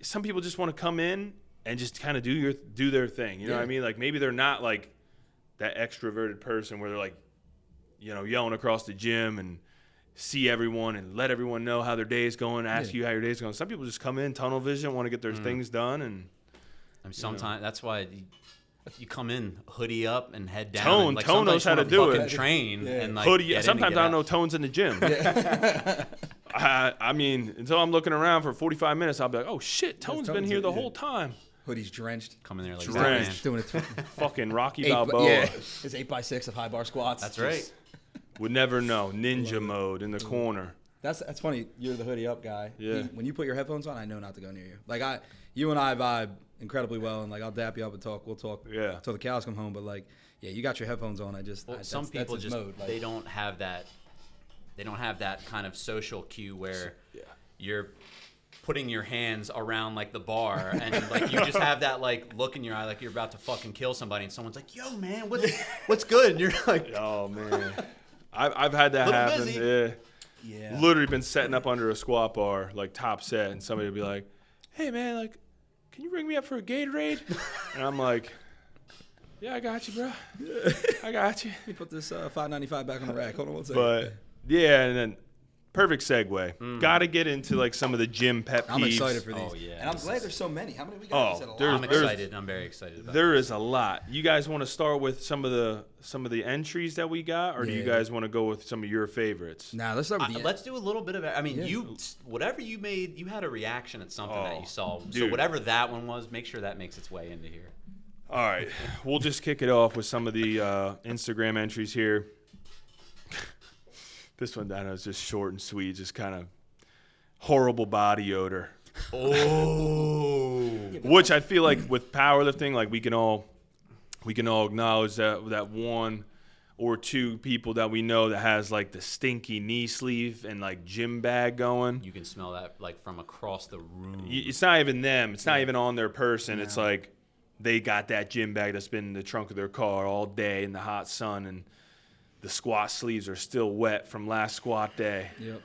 some people just want to come in and just kind of do their thing. You know what I mean? Like maybe they're not like that extroverted person where they're like, yelling across the gym and see everyone and let everyone know how their day is going, ask you how your day is going. Some people just come in, tunnel vision, want to get their things done. And I mean, sometimes that's why you come in hoodie up and head down. Tone knows how to do it. Train and like hoodie. Sometimes I don't know Tone's in the gym. I mean, until I'm looking around for 45 minutes, I'll be like, oh shit, Tone's been here the whole time. Hoodie's drenched. Come in there like drenched. Doing it. Fucking Rocky Balboa. Yeah, it's 8x6 of high bar squats. That's right. Would never know. Ninja mode in the corner. That's funny. You're the hoodie up guy. Yeah. When you put your headphones on, I know not to go near you. Like you and I vibe incredibly well, and like I'll dap you up and talk. We'll talk. Yeah. Till the cows come home. But like, you got your headphones on. Some people just mode. They don't have that. They don't have that kind of social cue where you're putting your hands around like the bar and like you just have that like look in your eye like you're about to fucking kill somebody, and someone's like, yo man, what's good? And you're like, oh man, I've had that happen. Busy. Yeah. Literally been setting up under a squat bar like top set, and somebody would be like, hey man, like can you ring me up for a Gatorade? And I'm like, yeah, I got you, bro. I got you. Let me put this $5.95 back on the rack. Hold on one second. But yeah, and then perfect segue. Got to get into like some of the gym pet peeves. I'm excited for these. Oh, yeah. And I'm glad there's so many. How many we got? Oh, I'm excited. I'm very excited about There is a lot. You guys want to start with some of the entries that we got, or do you guys want to go with some of your favorites? Nah, let's start with let's do a little bit of it. I mean, whatever you made, you had a reaction at something that you saw. Dude. So whatever that one was, make sure that makes its way into here. All right. We'll just kick it off with some of the Instagram entries here. This one down is just short and sweet, just kind of horrible body odor. Oh. Which I feel like with powerlifting, like we can all acknowledge that one or two people that we know that has like the stinky knee sleeve and like gym bag going. You can smell that like from across the room. It's not even them. It's not even on their person. It's like they got that gym bag that's been in the trunk of their car all day in the hot sun, and the squat sleeves are still wet from last squat day. Yep.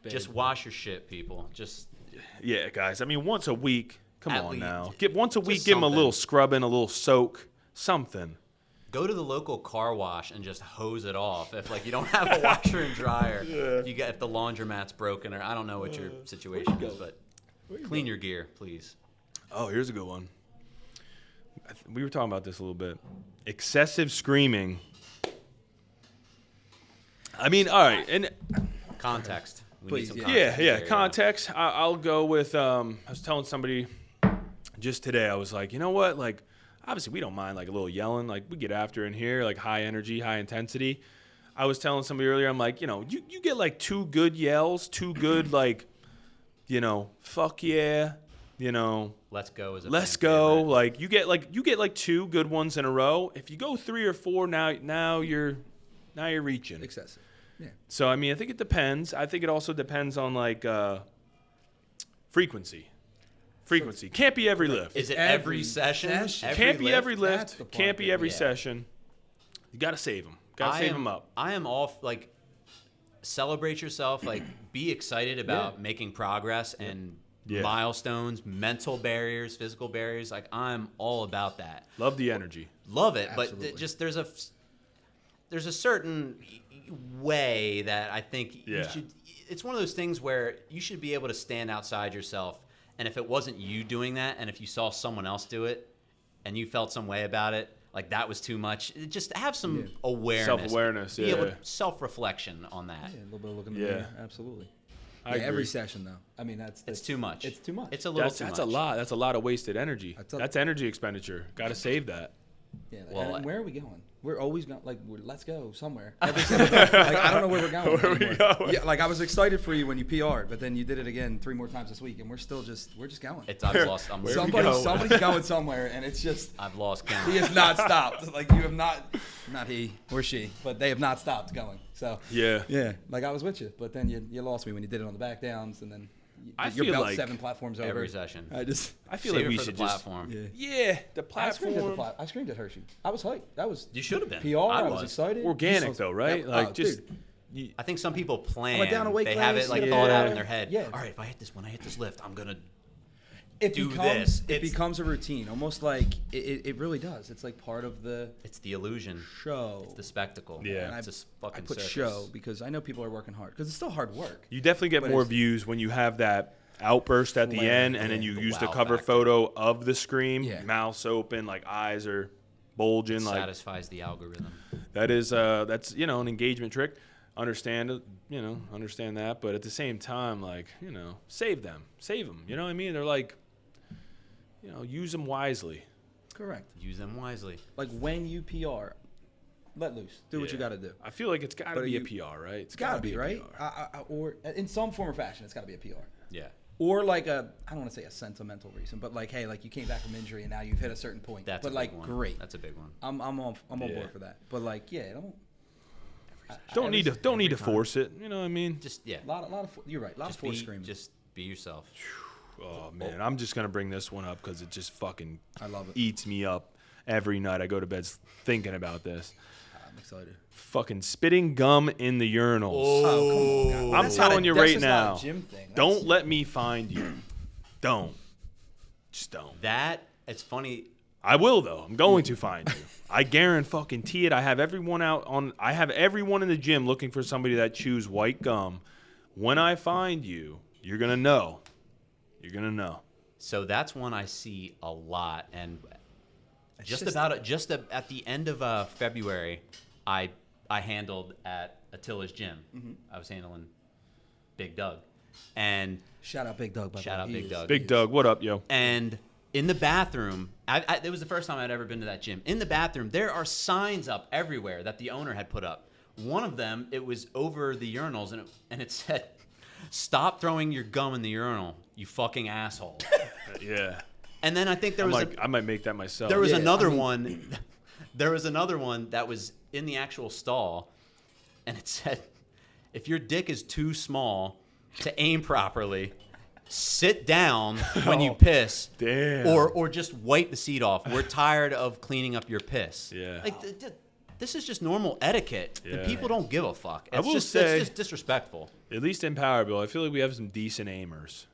Just wash your shit, people. Just guys. I mean, once a week. Come At on least. now. Once a week, Just give them a little something. scrubbing, a little soak, something. go to the local car wash and just hose it off. If like you don't have a washer and dryer, if the laundromat's broken, or I don't know what your situation is, but clean your gear, please. Oh, here's a good one. We were talking about this a little bit. Excessive screaming. I mean, all right, and Context. We Please, need yeah. some context. yeah, there, context. I'll go with. I was telling somebody just today. I was like, you know what? Like, obviously, we don't mind like a little yelling. Like, we get after in here, like high energy, high intensity. I was telling somebody earlier. I'm like, you get like two good yells, two good like, fuck yeah, Let's go. let's go. Like you get like two good ones in a row. If you go 3 or 4, now you're reaching. Excessive. Yeah. So I mean, I think it depends. I think it also depends on like frequency. Frequency can't be every lift. Is it every session? Can't be every That's lift. the part Can't be that- every yeah. session. You got to save them. Got to save them up. I am all like, celebrate yourself. Like, be excited about making progress and milestones, mental barriers, physical barriers. Like, I'm all about that. Love the energy. Love it, Absolutely. but just there's a certain way that I think you should. It's one of those things where you should be able to stand outside yourself. And if it wasn't you doing that, and if you saw someone else do it, and you felt some way about it, like that was too much, just have some awareness. Self-awareness, Be able to self-reflection on that. Yeah, a little bit of look in the mirror. Absolutely. I agree. Every session though. I mean, it's too much. It's too much. It's a little That's too much. a lot. That's a lot of wasted energy. That's a- That's energy expenditure. Got to save that. Yeah. Well, and where are we going? We're always going. Like, let's go somewhere. Every single day. Like, I don't know where we're going. Where we anymore. going? Yeah. Like, I was excited for you when you PR'd, but then you did it again 3 more times this week, and we're just going. I've lost. I'm Where we losing. go? Somebody's going somewhere, and it's just. I've lost count. He has not stopped. Like, you have not he or she, but they have not stopped going. So Yeah. like I was with you, but then you lost me when you did it on the back downs, and then I your feel belt like 7 platforms over Every session. I feel Save like it we for the should just. platform. Yeah. The I screamed at platform. I screamed at Hershey. I was hyped. That was You should have been. PR. I was excited. Organic though, right? Yeah, Like oh, just. dude. I think some people plan. went down a weight they have class, it like yeah. thought out in their head. Yeah. All right, if I hit this, when I hit this lift, I'm gonna. It do becomes, this. It It's- becomes a routine, almost like it really does. It's like part of the It's the illusion. show. It's the spectacle. Yeah. And It's a fucking I put circus. show because I know people are working hard because it's still hard work. You definitely get But more it's- views when you have that outburst at the Flare, end, and then yeah. you The use the wow cover factor. photo of the scream, Yeah. mouths open, like eyes are bulging, like Satisfies the algorithm. that is that's an engagement trick. Understand that, but at the same time, like save them. You know what I mean? They're like, use them wisely. Correct. Use them wisely. Like when you PR, let loose. Do what you got to do. I feel like it's got to But be a you- PR, right? It's Got to be a right, PR. or in some form or fashion, it's got to be a PR. Yeah. Or like I don't want to say a sentimental reason, but like, hey, like you came back from injury and now you've hit a certain point. That's but a big like, one. great. That's a big one. I'm on Yeah. board for that. But like, yeah, Don't need to every time. force it. You know what I mean? Just yeah. lot of you're right. A lot Just of force be, screaming. just be yourself. Oh man, I'm just gonna bring this one up because it just fucking I love it. eats me up every night. I go to bed thinking about this. I'm excited. Fucking spitting gum in the urinals. Oh, come on, God. I'm That's not telling you that's right just not a now. gym thing. Don't let me find you. Don't. Just don't. That it's funny. I will though. I'm going to find you. I guarantee it. I have everyone in the gym looking for somebody that chews white gum. When I find you, you're gonna know. You're gonna know. So that's one I see a lot, and It's just just- at the end of February, I handled at Attila's gym. Mm-hmm. I was handling Big Doug, and Shout out Big Doug. by the Shout way. out He Big is- Doug. Big Doug, what up, yo? And in the bathroom, it was the first time I'd ever been to that gym. In the bathroom, there are signs up everywhere that the owner had put up. One of them, it was over the urinals, and it said, "Stop throwing your gum in the urinal, you fucking asshole." Yeah. And then I think there was I might make that myself. there was Yeah, another I mean- one. There was another one that was in the actual stall, and it said, "If your dick is too small to aim properly, sit down when you piss, Damn. or just wipe the seat off. We're tired of cleaning up your piss." Yeah. Like this is just normal etiquette. Yeah. And people don't give a fuck. I It's will just say- it's just disrespectful. At least in Powerbill, I feel like we have some decent aimers.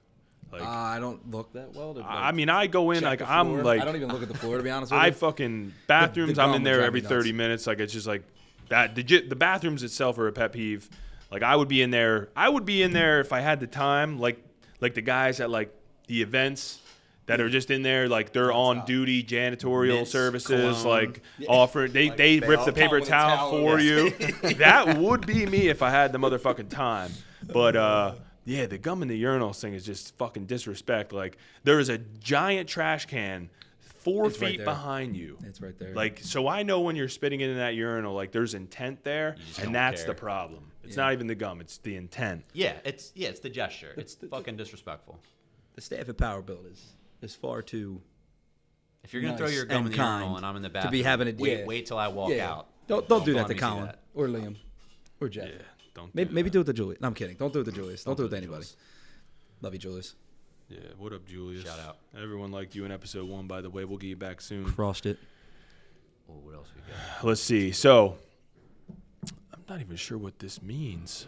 Like I don't look that well. To, like, I mean, I go in check like the I'm floor. like I don't even look at the floor to be honest with I you. fucking bathrooms. the I'm gum in would there drive every me 30 nuts. minutes. Like it's just like that. The bathrooms itself are a pet peeve. Like I would be in there. I would be in there if I had the time. Like the guys at like the events that are just in there. Like they're on Nonstop. duty janitorial Mints, services. cologne. Like offering. They they rip all the paper come with a towel towel, for yes. you. That would be me if I had the motherfucking time. But yeah, the gum in the urinals thing is just fucking disrespect. Like there is a giant trash can 4 It's right feet there. behind you. It's right there. Like, so I know when you're spitting into that urinal, like there's intent there, just and don't that's care. the problem. It's Yeah. not even the gum; it's the intent. Yeah, it's the gesture. It's fucking disrespectful. the staff at PWRBLD is far too. If you're gonna throw Nice your gum and in the urinal kind and I'm in the to bathroom, be having it. wait till I walk out. Don't do that let to me see Collin that. or Liam or Jeff. Yeah. Don't. Maybe do it to Julius. No, I'm kidding. Don't do it to Julius. Don't do it to anybody. Julius. Love you, Julius. Yeah. What up, Julius? Shout out. Everyone liked you in episode 1, by the way. We'll get you back soon. Crossed it. Oh, what else we got? Let's see. So, I'm not even sure what this means.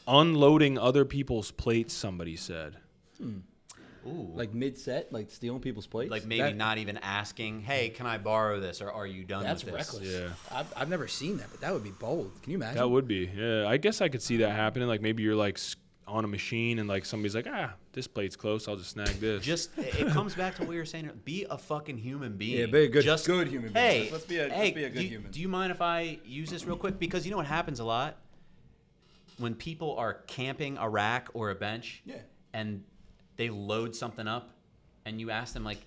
Unloading other people's plates, somebody said. Ooh. Like mid-set, like stealing people's plates. Like maybe not even asking, hey, can I borrow this, or are you done That's with this? reckless. Yeah. I've never seen that, but that would be bold. Can you imagine? That would be. Yeah. I guess I could see that happening. Like maybe you're like on a machine and like somebody's like, this plate's close. I'll just snag this. It comes back to what you were saying. Be a fucking human being. Yeah, be a good human being. Hey, let's be a good human. Do you mind if I use this real quick? Because you know what happens a lot? When people are camping a rack or a bench and they load something up and you ask them, like,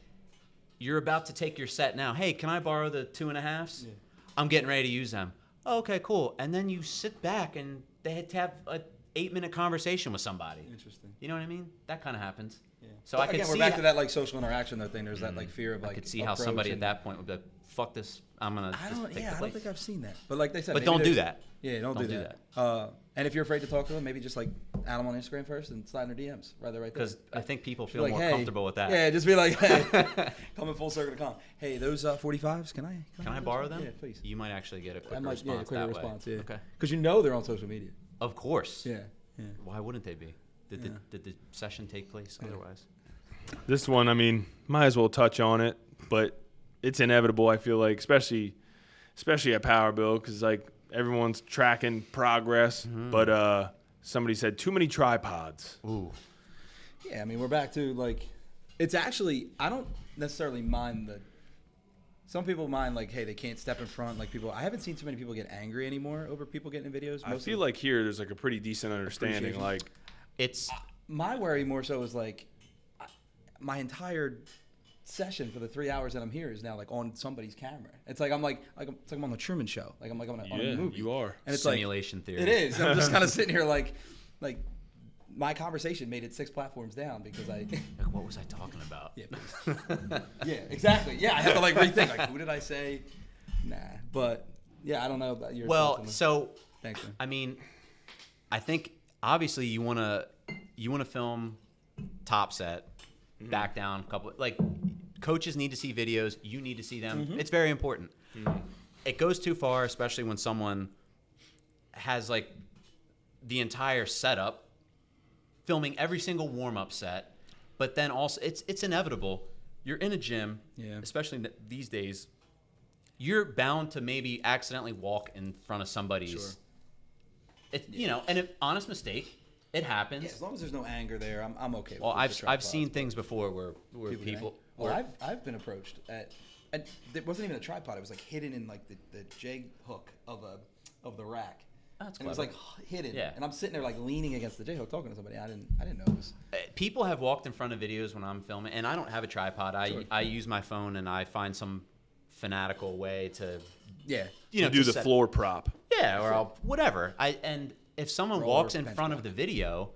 you're about to take your set now. Hey, can I borrow the 2.5s? Yeah. I'm getting ready to use them. Oh, okay, cool. And then you sit back and they had to have a 8-minute conversation with somebody. Interesting. You know what I mean? That kind of happens. Yeah. So but again, we're back to that like social interaction though thing. There's that like fear of like. I could see how somebody at that point would be like, "Fuck this, I'm gonna." I don't think I've seen that. But like they said, but don't do that. Yeah, don't do that. And if you're afraid to talk to them, maybe just like add them on Instagram first and slide in their DMs right there. Because I think people feel like, more comfortable with that. Yeah, just be like, hey, coming full circle to come. Hey, those 45s, can I borrow them? Yeah, please. You might actually get a quicker response that way. Yeah. Okay. Because you know they're on social media. Of course. Yeah. Why wouldn't they be? Did the session take place otherwise? This one, I mean, might as well touch on it, but it's inevitable. I feel like, especially at Power Build, because like everyone's tracking progress. Mm-hmm. But somebody said too many tripods. Ooh. Yeah, I mean we're back to like, it's actually I don't necessarily mind the. Some people mind like, hey, they can't step in front. Like people, I haven't seen too many people get angry anymore over people getting in videos. I feel like here there's like a pretty decent understanding. Like, it's my worry more so is like, my entire session for the 3 hours that I'm here is now like on somebody's camera. It's like I'm on the Truman Show. Like I'm on a movie. You are. And it's simulation like, theory. It is. I'm just kind of sitting here like my conversation made it 6 platforms down because I. Like, what was I talking about? Yeah. Yeah. Exactly. Yeah. I have to like rethink. Like, who did I say? Nah. But yeah, I don't know about your. Well, so. Thanks, man. I mean, I think obviously you wanna film top set. Back down a couple, like coaches need to see videos, you need to see them. It's very important. It goes too far, especially when someone has like the entire setup, filming every single warm-up set, but then also it's inevitable. You're in a gym, especially these days, you're bound to maybe accidentally walk in front of somebody's an honest mistake. It happens. Yeah, as long as there's no anger there, I'm okay. Well, I've seen things before where people. Well, I've been approached and it wasn't even a tripod. It was like hidden in like the J hook of the rack. That's and it was like hidden. Yeah. And I'm sitting there like leaning against the J hook talking to somebody. I didn't know it was. People have walked in front of videos when I'm filming, and I don't have a tripod. I use my phone and I find some fanatical way to. Yeah. Do the floor prop. Yeah, or I'll whatever. If someone walks in front of the video,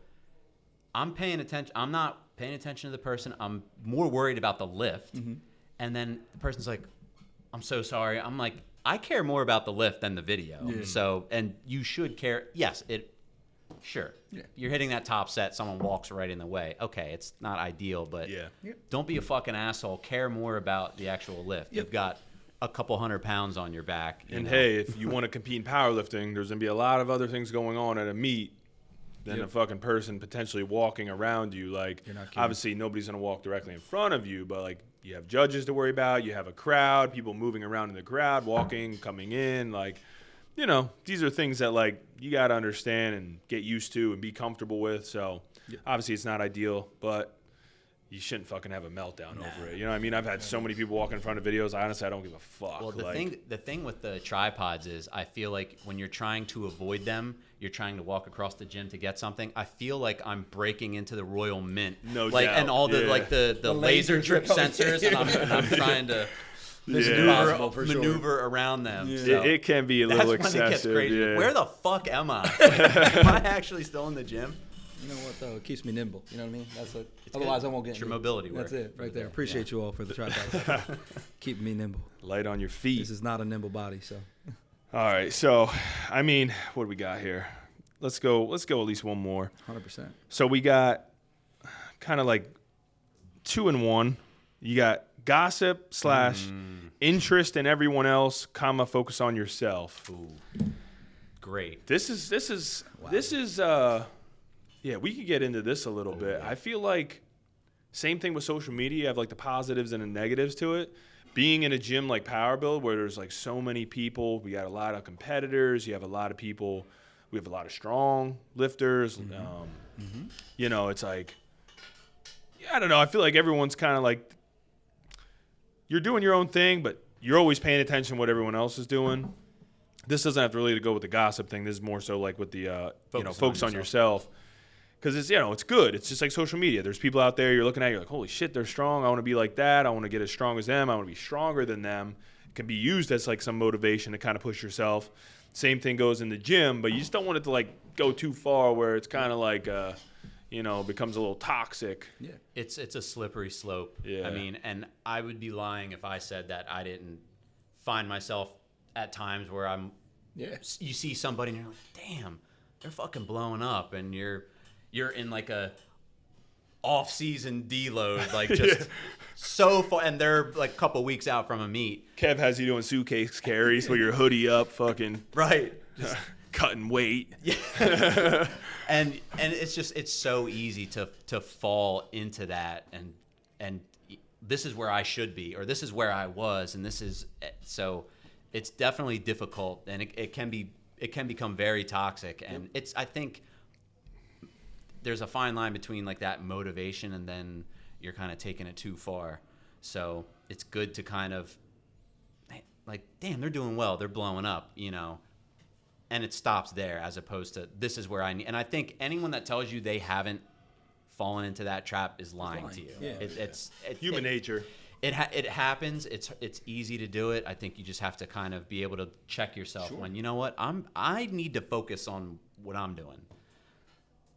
I'm paying attention. I'm not paying attention to the person. I'm more worried about the lift. And then the person's like, I'm so sorry. I'm like, I care more about the lift than the video. Yeah. So, and you should care. Yes, sure. Yeah. You're hitting that top set. Someone walks right in the way. Okay, it's not ideal, but don't be a fucking asshole. Care more about the actual lift. You've got a couple 100 pounds on your back. And hey, if you want to compete in powerlifting, there's going to be a lot of other things going on at a meet than a fucking person potentially walking around you. Like, obviously, nobody's going to walk directly in front of you, but, like, you have judges to worry about. You have a crowd, people moving around in the crowd, walking, coming in. Like, these are things that, like, you got to understand and get used to and be comfortable with. So, obviously, it's not ideal, but you shouldn't fucking have a meltdown over it. You know what I mean? I've had so many people walk in front of videos. Honestly, I don't give a fuck. Well, the thing with the tripods is I feel like when you're trying to avoid them, you're trying to walk across the gym to get something. I feel like I'm breaking into the Royal Mint. No doubt. And all the the laser drip sensors, and I'm trying to maneuver around them. Yeah. So it can be a little excessive. When it gets crazy. Yeah. Where the fuck am I? Am I actually still in the gym? You know what, though? It keeps me nimble. You know what I mean? That's it. Otherwise, I won't get. It's your mobility work. That's it, right there. Appreciate you all for the tripod. Keeping me nimble. Light on your feet. This is not a nimble body, so. All right. So, I mean, what do we got here? Let's go at least one more. 100%. So we got kind of like 2 in 1. You got gossip / interest in everyone else, focus on yourself. Ooh. Great. This is yeah, we could get into this a little bit. I feel like same thing with social media. You have like the positives and the negatives to it. Being in a gym like PWRBLD where there's like so many people, we got a lot of competitors, you have a lot of people, we have a lot of strong lifters. You know, it's like, I don't know, I feel like everyone's kind of like, you're doing your own thing, but you're always paying attention to what everyone else is doing. This doesn't have to really go with the gossip thing. This is more so like with the, focus on yourself. Because it's, it's good. It's just like social media. There's people out there you're looking at, you're like, holy shit, they're strong. I want to be like that. I want to get as strong as them. I want to be stronger than them. It can be used as like some motivation to kind of push yourself. Same thing goes in the gym, but you just don't want it to like go too far where it's kind of like, becomes a little toxic. Yeah. It's a slippery slope. Yeah. I mean, and I would be lying if I said that I didn't find myself at times where you see somebody and you're like, damn, they're fucking blowing up, and you're in like a off-season deload, like just so far, and they're like a couple weeks out from a meet. Kev has you doing suitcase carries with your hoodie up, fucking right, just cutting weight. Yeah. and it's so easy to fall into that, and this is where I should be, or this is where I was, and this is so. It's definitely difficult, and it can become very toxic, and I think there's a fine line between like that motivation and then you're kind of taking it too far. So it's good to kind of like, damn, they're doing well, they're blowing up, and it stops there, as opposed to this is where I need. And I think anyone that tells you they haven't fallen into that trap is lying to you. Yeah. It's human nature. It happens. It's easy to do it. I think you just have to kind of be able to check yourself when, you know what, I need to focus on what I'm doing.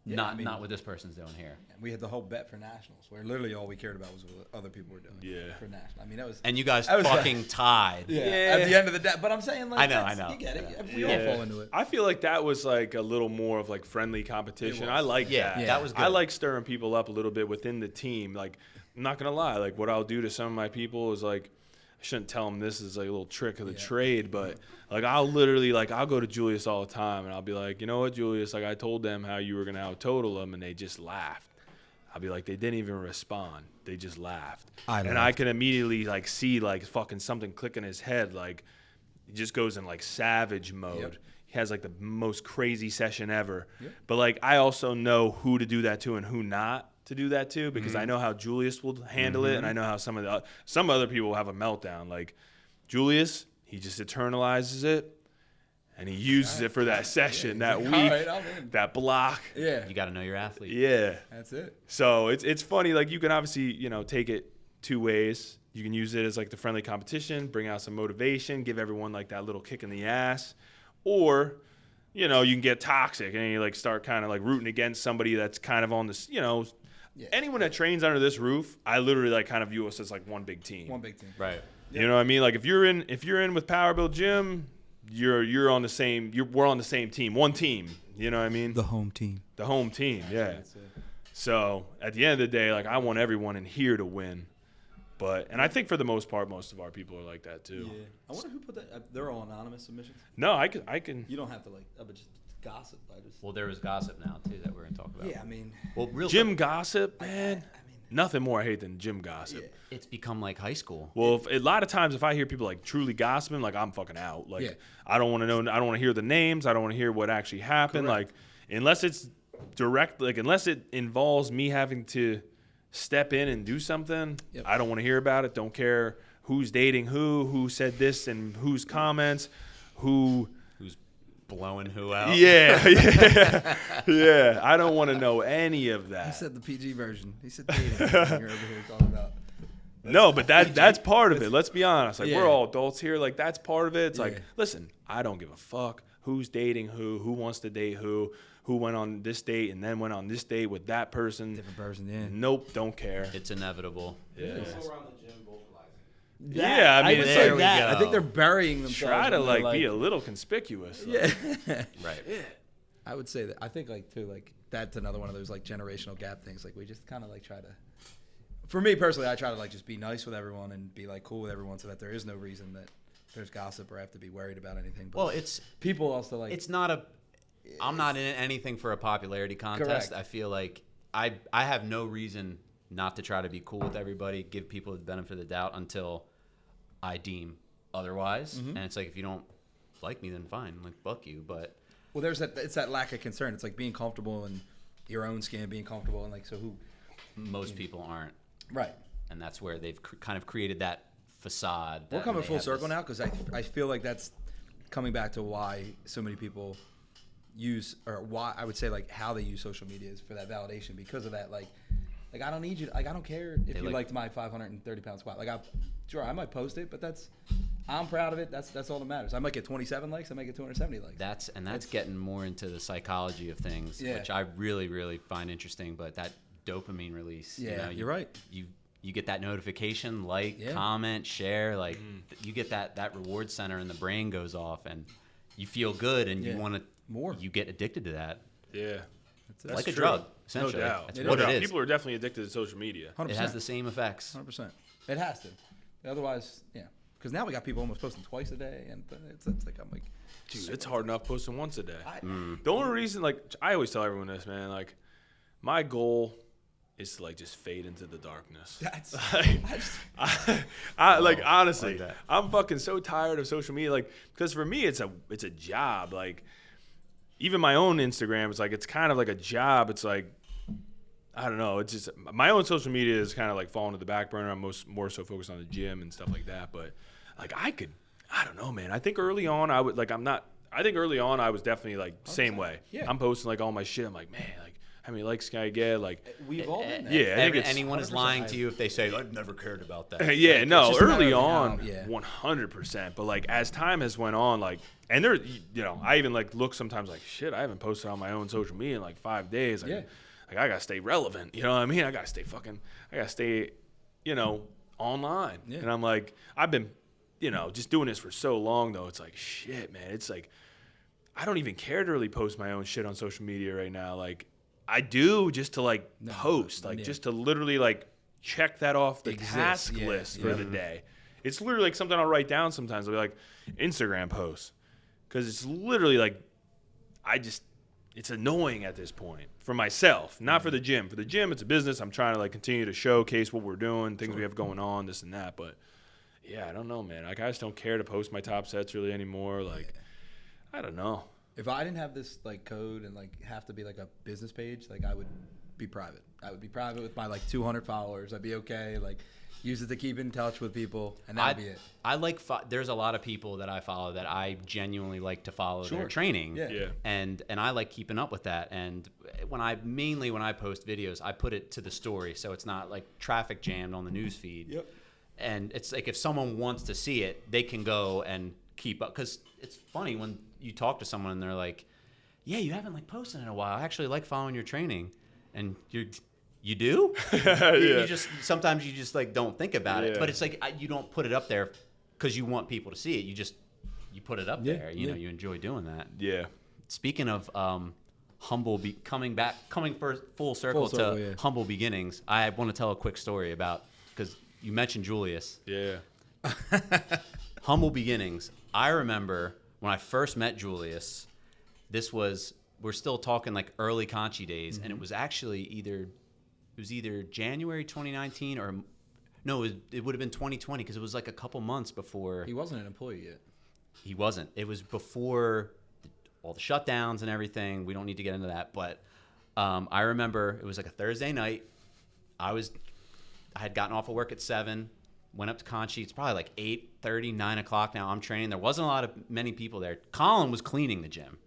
Yeah, not what this person's doing here. We had the whole bet for nationals, where literally all we cared about was what other people were doing. Yeah. For national. I mean, that was. And you guys fucking tied. Yeah. At the end of the day, but I'm saying like. I know. You get it. We all fall into it. I feel like that was like a little more of like friendly competition. I like that. Yeah, that was good. I like stirring people up a little bit within the team. Like, I'm not gonna lie. Like, what I'll do to some of my people is like, I shouldn't tell them this is like a little trick of the trade, but like I'll literally I'll go to Julius all the time and I'll be like, you know what, Julius, like I told them how you were gonna out total them and they just laughed. I'll be like, they didn't even respond, they just laughed. I can immediately like see like fucking something click in his head, like he just goes in like savage mode. Yep. He has like the most crazy session ever. Yep. But like I also know who to do that to and who not to do that too, because I know how Julius will handle it, and I know how some other people will have a meltdown. Like Julius, he just internalizes it, and he uses it for that session, that week, that block. Yeah, you got to know your athlete. Yeah, that's it. So it's funny. Like you can obviously take it two ways. You can use it as like the friendly competition, bring out some motivation, give everyone like that little kick in the ass, or you can get toxic and you like start kind of like rooting against somebody that's kind of on this, anyone that trains under this roof, I literally like kind of view us as like one big team. One big team. Right. You know what I mean? Like if you're in with PWRBLD Gym, you're on the same. We're on the same team. One team. You know what I mean? The home team. The home team. Yeah. So at the end of the day, like I want everyone in here to win. And I think for the most part, most of our people are like that too. Yeah. I wonder who put that. They're all anonymous submissions. No, I can. You don't have to but just gossip. Well, there is gossip now too that we're gonna talk about. Yeah, I mean. Well, real gym gossip, man. I mean, nothing more I hate than gym gossip. Yeah. It's become like high school. Well, a lot of times if I hear people like truly gossiping, like I'm fucking out. Like I don't want to know. I don't want to hear the names. I don't want to hear what actually happened. Correct. Like unless it's direct, like unless it involves me having to step in and do something, I don't want to hear about it. Don't care who's dating who said this and whose comments, who's blowing who out. Yeah. I don't want to know any of that. He said the PG version. He said dating. You're over here talking about. No, but that's part of it. Let's be honest. Like we're all adults here. Like that's part of it. It's like, listen, I don't give a fuck who's dating who wants to date who went on this date and then went on this date with that person. Different person, yeah. Nope, don't care. It's inevitable. Yeah. Also around the gym vocalizing. Yeah, I mean, would it's say like- that. go. I think they're burying themselves. try to in their, like be a little conspicuous. Yeah. Right. I would say that. I think like too like that's another one of those like generational gap things. Like we just kind of like try to. For me personally, I try to like just be nice with everyone and be like cool with everyone, so that there is no reason that there's gossip or I have to be worried about anything. But Well, it's people also like. it's not a. I'm not in anything for a popularity contest. Correct. I feel like I have no reason not to try to be cool with everybody, give people the benefit of the doubt until I deem otherwise. Mm-hmm. And it's like, if you don't like me, then fine, like fuck you. But Well, there's that. It's that lack of concern. It's like being comfortable in your own skin, being comfortable and like so who. most people aren't, Right. and that's where they've kind of created that facade. We're that coming they full have circle this- now because I feel like that's coming back to why so many people use or why I would say like how they use social media is for that validation because of that like I don't need you like I don't care if They you like- liked my 530-pound squat like I might post it but I'm proud of it that's all that matters. I might get 27 likes I might get 270 likes. That's getting more into the psychology of things, Yeah. which I really find interesting. But that dopamine release, you Yeah, know, you're right. You get that notification, like, Yeah. comment, share, like you get that reward center, and the brain goes off, and you feel good, and Yeah. you want to More. You get addicted to that. Yeah. That's Like a true. drug, essentially. No doubt. That's It what is. it is. People are definitely addicted to social media. 100%. It has the same effects. 100%. It has to. Otherwise, yeah. Because now we got people almost posting twice a day, and it's like I'm like, Dude, it's hard enough posting once a day. I, The only reason, like, I always tell everyone this, man, like, my goal is to, like, just fade into the darkness. that's Like, honestly, like that. I'm fucking so tired of social media, like, because for me, it's a job. Like, even my own Instagram, it's like, it's kind of like a job. It's like, I don't know. It's just, my own social media is kind of like falling to the back burner. I'm more so focused on the gym and stuff like that. But, like, I don't know, man. I think early on, I think early on, I was definitely, like, same way. Yeah. I'm posting, like, all my shit. I'm like, man, like, how many likes can I get? Like, we've all been there. yeah, I think it's Anyone is 100% lying to you if they say, I've never cared about that. yeah, It's no, just a matter early of on, how- yeah. 100%. But like as time has went on, like, and there, you know, I even like look sometimes like shit. I haven't posted on my own social media in like 5 days. Like, Yeah. like I gotta stay relevant. You know what I mean? I gotta stay, you know, online. Yeah. And I'm like, I've been, you know, just doing this for so long though. It's like shit, man. It's like I don't even care to really post my own shit on social media right now. Like I do just to like post, like yeah. just to literally like check that off the Exists, task yeah, list for yeah. the day. It's literally like something I'll write down sometimes. I'll be like Instagram posts because it's literally like it's annoying at this point for myself, not for the gym. For the gym, it's a business. I'm trying to like continue to showcase what we're doing, things we have going on, this and that. But yeah, I don't know, man. Like I just don't care to post my top sets really anymore. Like I don't know. If I didn't have this like code and like have to be like a business page, like I would be private. I would be private with my like 200 followers. I'd be okay. Like use it to keep in touch with people, and that'd be it. I like there's a lot of people that I follow that I genuinely like to follow their training. Yeah. Yeah. And I like keeping up with that. And when I post videos, I put it to the story so it's not like traffic jammed on the news feed. Yep. And it's like if someone wants to see it, they can go and keep up. Because it's funny when you talk to someone and they're like, yeah, you haven't like posted in a while. I actually like following your training. And you do? You just sometimes you just like don't think about it. Yeah. But it's like you don't put it up there because you want people to see it. You put it up there. You know, you enjoy doing that. Yeah. Speaking of coming full circle to yeah. humble beginnings, I want to tell a quick story about because you mentioned Julius. Yeah. Humble beginnings. I remember when I first met Julius. We're still talking like early Conchi days, and it was actually either January 2019 or no, it would have been 2020 because it was like a couple months before. He wasn't an employee yet. He wasn't. It was before all the shutdowns and everything. We don't need to get into that, but I remember it was like a Thursday night. I had gotten off of work at 7, went up to Conchi. It's probably like 8:30, 9 o'clock now. I'm training. There wasn't many people there. Collin was cleaning the gym,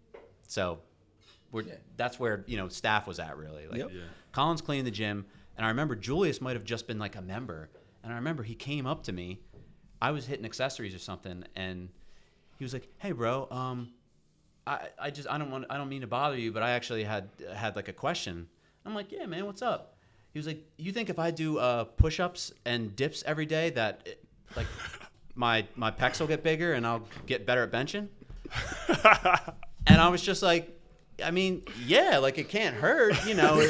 so that's where staff was at really. Like Yep. Yeah. Collin's cleaning the gym, and I remember Julius might have just been like a member, and I remember he came up to me. I was hitting accessories or something, and he was like, "Hey, bro, I don't mean to bother you, but I actually had like a question." I'm like, "Yeah, man, what's up?" He was like, "You think if I do push-ups and dips every day that like my pecs will get bigger and I'll get better at benching. And I was just like, I mean, yeah, like it can't hurt, you know.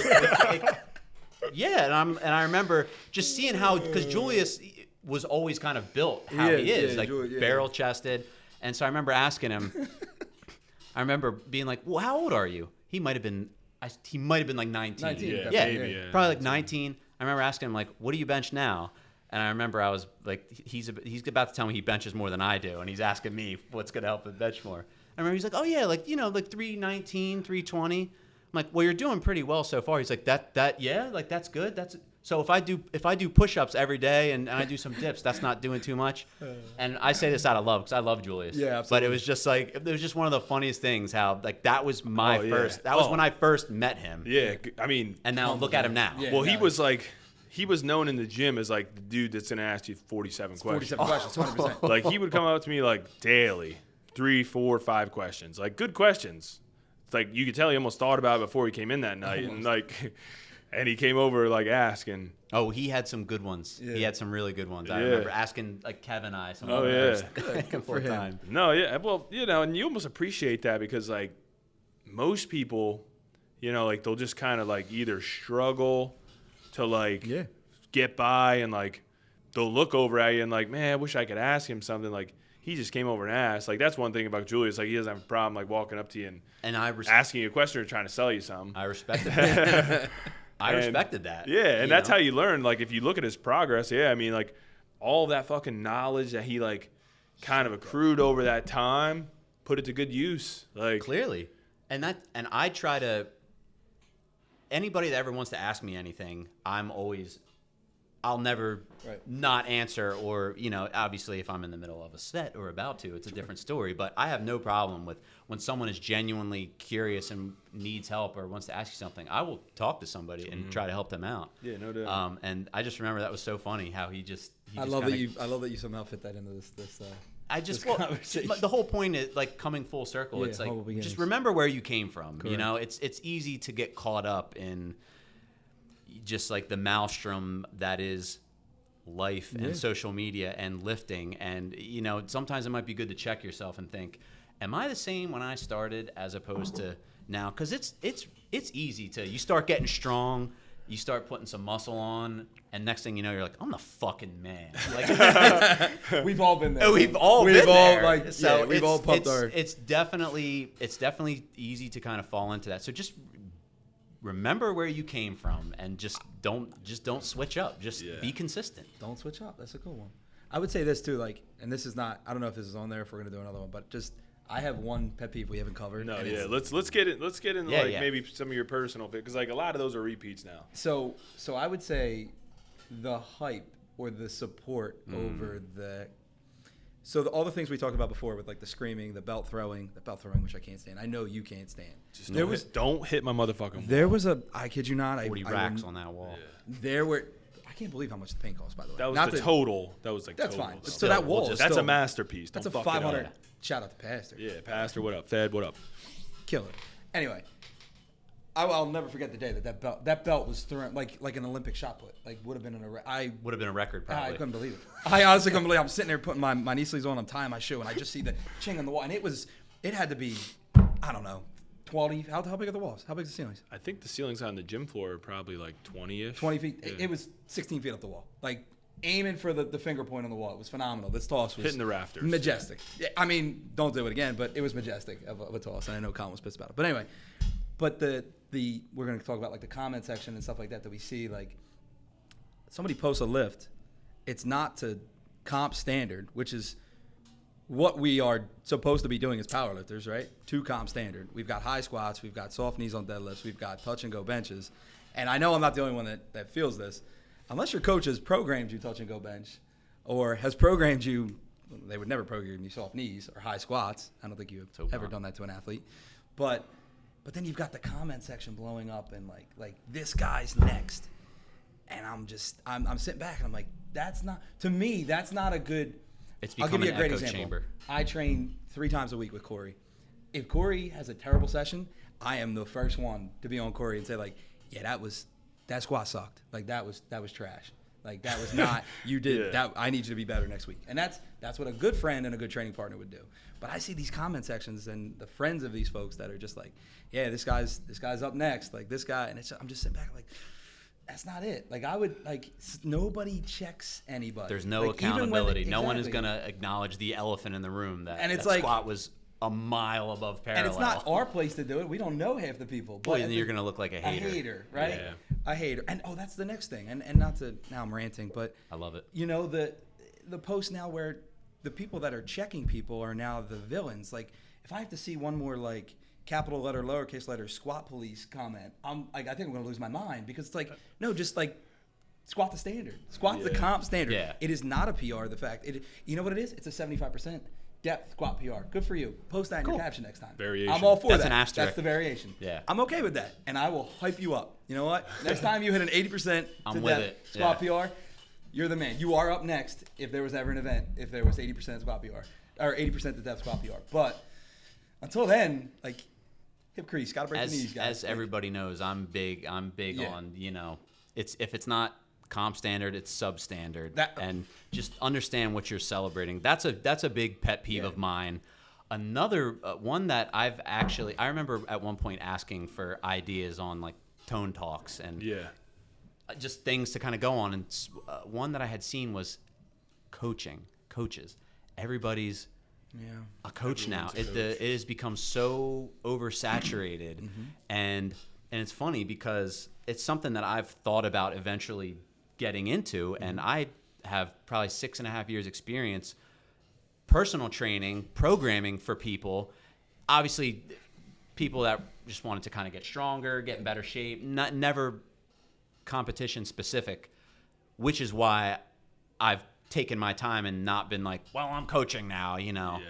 Yeah, and I remember just seeing how, because Julius was always kind of built how he is, like barrel chested. And so I remember asking him. I remember being like, "Well, how old are you?" He might have been like 19. Yeah, probably like 19. I remember asking him like, "What do you bench now?" And I remember I was like, he's about to tell me he benches more than I do, and he's asking me what's going to help him bench more. I remember he's like, "Oh yeah, like, you know, like 319, 320." I'm like, "Well, you're doing pretty well so far." He's like, "That yeah, like that's good. That's so if I do push-ups every day and I do some dips, that's not doing too much." And I say this out of love because I love Julius. Yeah, absolutely. But it was just like, it was just one of the funniest things how like that was my first. That was when I first met him. Yeah, I mean, and now look at him now. Yeah, well, he was known in the gym as like the dude that's gonna ask you 47 questions. 47 questions, 100%. Like he would come up to me like daily, 3, 4, 5 questions, like good questions. It's like you could tell he almost thought about it before he came in that night, and like, and he came over like asking. Oh, he had some good ones. Yeah. He had some really good ones. I Yeah. remember asking like Kevin I some Oh, other yeah. good for him. No, yeah, well, you know, and you almost appreciate that because like most people, you know, like they'll just kind of like either struggle to like get by, and like they'll look over at you and like, man, I wish I could ask him something. Like he just came over and asked. Like that's one thing about Julius. Like he doesn't have a problem like walking up to you and asking you a question or trying to sell you something. I respected that. I respected that. Yeah, and that's how you learn. Like if you look at his progress, I mean like all that fucking knowledge that he like kind of accrued over that time, put it to good use. Like clearly. And I try to, anybody that ever wants to ask me anything, I'll never not answer, or, you know, obviously if I'm in the middle of a set or about to, it's a different story. But I have no problem with when someone is genuinely curious and needs help or wants to ask you something. I will talk to somebody and try to help them out. Yeah, no doubt. And I just remember that was so funny how he I love that you somehow fit that into this. The whole point is like coming full circle. It's like just remember where you came from. Correct. You know, it's easy to get caught up in just like the maelstrom that is life and social media and lifting, and you know sometimes it might be good to check yourself and think, am I the same when I started as opposed to now? Because it's easy to, you start getting strong, you start putting some muscle on, and next thing you know you're like, I'm the fucking man. Like we've all been there. We've all been there. Like, so we've all pumped our. It's definitely easy to kind of fall into that. So just remember where you came from, and just don't switch up. Just be consistent. Don't switch up. That's a cool one. I would say this too, like, and this is not, I don't know if this is on there if we're gonna do another one, but just I have one pet peeve we haven't covered. No, let's get in maybe some of your personal fit, because like a lot of those are repeats now. So I would say the hype or the support over the. So all the things we talked about before with like the screaming, the belt throwing, which I can't stand. I know you can't stand. Just don't hit my motherfucking wall. There was I kid you not, 40 racks on that wall. Yeah. There were. I can't believe how much the paint cost, by the way. That was total. That was like that's total. Fine. So that wall. That's a masterpiece. That's a 500. Shout out to Pastor. Yeah, Pastor. What up, Fed? What up? Killer. Anyway, I'll never forget the day that belt was thrown like an Olympic shot put. Like would have been a record probably. I couldn't believe it. I honestly couldn't believe it. I'm sitting there putting my knee sleeves on. I'm tying my shoe, and I just see the ching on the wall, and it had to be, I don't know, 20. How big are the walls? How big are the ceilings? I think the ceilings on the gym floor are probably like 20-ish. 20 feet. Yeah. It was 16 feet up the wall. Like aiming for the finger point on the wall. It was phenomenal. This toss was hitting the rafters. Majestic. Yeah, I mean, don't do it again, but it was majestic of a toss. And I know Collin was pissed about it. But anyway, but we're going to talk about like the comment section and stuff like that we see. Like somebody posts a lift, it's not to comp standard, which is what we are supposed to be doing as powerlifters, right? To comp standard. We've got high squats, we've got soft knees on deadlifts, we've got touch and go benches. And I know I'm not the only one that feels this. Unless your coach has programmed you touch and go bench, or has programmed you, they would never program you soft knees or high squats. I don't think you've ever done that to an athlete. But then you've got the comment section blowing up and like this guy's next. And I'm sitting back and I'm like, that's not a good. It's I'll give you a great echo example. Chamber. I train 3 times a week with Corey. If Corey has a terrible session, I am the first one to be on Corey and say like, yeah, that squat sucked. Like that was trash. Like that was not, you did Yeah. that. I need you to be better next week. And that's what a good friend and a good training partner would do. But I see these comment sections and the friends of these folks that are just like, yeah, this guy's up next. Like this guy. And I'm just sitting back like, that's not it. Like I would nobody checks anybody. There's no like, accountability. No one is going to acknowledge the elephant in the room that, and it's that like, squat was a mile above parallel. And it's not our place to do it. We don't know half the people. But then you're going to look like a hater. A hater, right? Yeah. A hater. And that's the next thing. And not to, now I'm ranting, but I love it. You know, the post now where the people that are checking people are now the villains. Like if I have to see one more like capital letter, lowercase letter, squat police comment, I think I'm going to lose my mind, because it's like, no, just like squat the standard. Squat the comp standard. Yeah. It is not a PR. The fact, you know what it is? It's a 75% depth squat PR. Good for you. Post that in your caption next time. Variation. I'm all for That's that. an asterisk. That's the variation. Yeah. I'm okay with that, and I will hype you up. You know what? Next time you hit an 80% I'm to with depth it. squat Yeah. PR, you're the man. You are up next if there was ever an event, if there was 80% squat PR or 80% to depth squat PR. But until then, like hip crease, gotta break the knees, guys. As everybody knows, I'm big Yeah. on, you know, if it's not comp standard, it's substandard. That- And just understand what you're celebrating. That's a big pet peeve of mine. Another one that I remember at one point asking for ideas on like tone talks and just things to kind of go on. And one that I had seen was coaches. Everybody's a coach now. It has become so oversaturated, and it's funny because it's something that I've thought about eventually getting into, and I have probably 6.5 years experience personal training, programming for people. Obviously, people that just wanted to kind of get stronger, get in better shape, never competition specific, which is why I've taken my time and not been like, well, I'm coaching now, you know.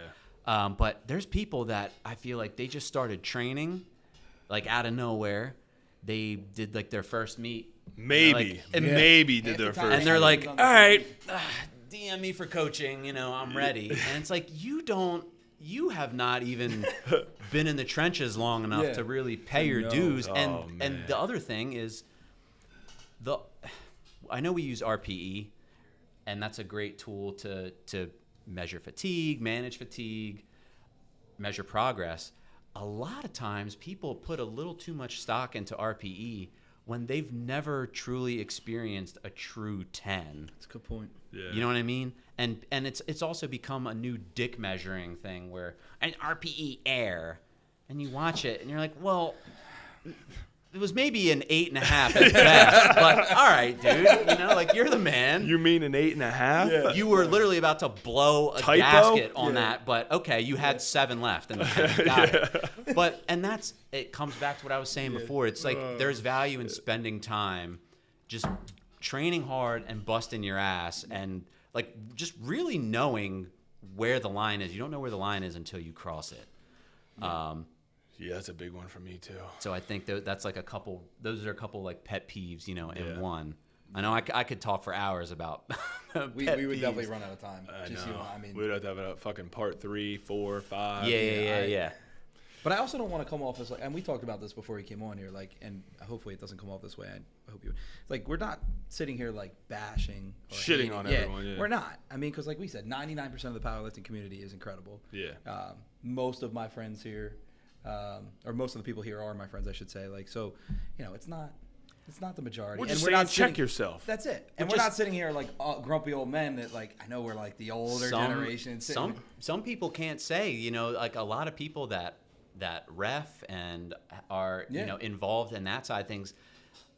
Yeah. But there's people that I feel like they just started training like out of nowhere. They did like their first meet. Maybe did their first. And they're like, all right, DM me for coaching, you know, I'm ready. And it's like, you have not even been in the trenches long enough to really pay your dues. And the other thing is, I know we use RPE, and that's a great tool to measure fatigue, manage fatigue, measure progress. A lot of times people put a little too much stock into RPE when they've never truly experienced a true 10. That's a good point. Yeah. You know what I mean? And it's also become a new dick measuring thing where an RPE air, and you watch it and you're like, well, it was maybe an 8.5 at best, but all right, dude, you know, like you're the man. You mean an 8.5? Yeah. You were literally about to blow a Typo? gasket on that, but okay, you had 7 left, and got it. But it comes back to what I was saying before. It's like there's value in spending time, just training hard and busting your ass, and like just really knowing where the line is. You don't know where the line is until you cross it. Yeah, that's a big one for me too. So I think that's like those are a couple like pet peeves, you know, in one. I know I could talk for hours about we would definitely run out of time. I Just, know. you know, I mean, we'd have to have a fucking part 3, 4, 5. Yeah. But I also don't want to come off as like, and we talked about this before he came on here, like, and hopefully it doesn't come off this way. I hope you, like, we're not sitting here like bashing, or shitting hating. on everyone. Yeah, we're not. I mean, because like we said, 99% of the powerlifting community is incredible. Yeah. Most of my friends here, or most of the people here are my friends, I should say. Like, so, you know, it's not the majority. We're just and we're saying not check yourself. That's it. And we're not sitting here like grumpy old men that like, I know we're like the older generation. Some people can't say, you know, like a lot of people that ref and are you know involved in that side of things.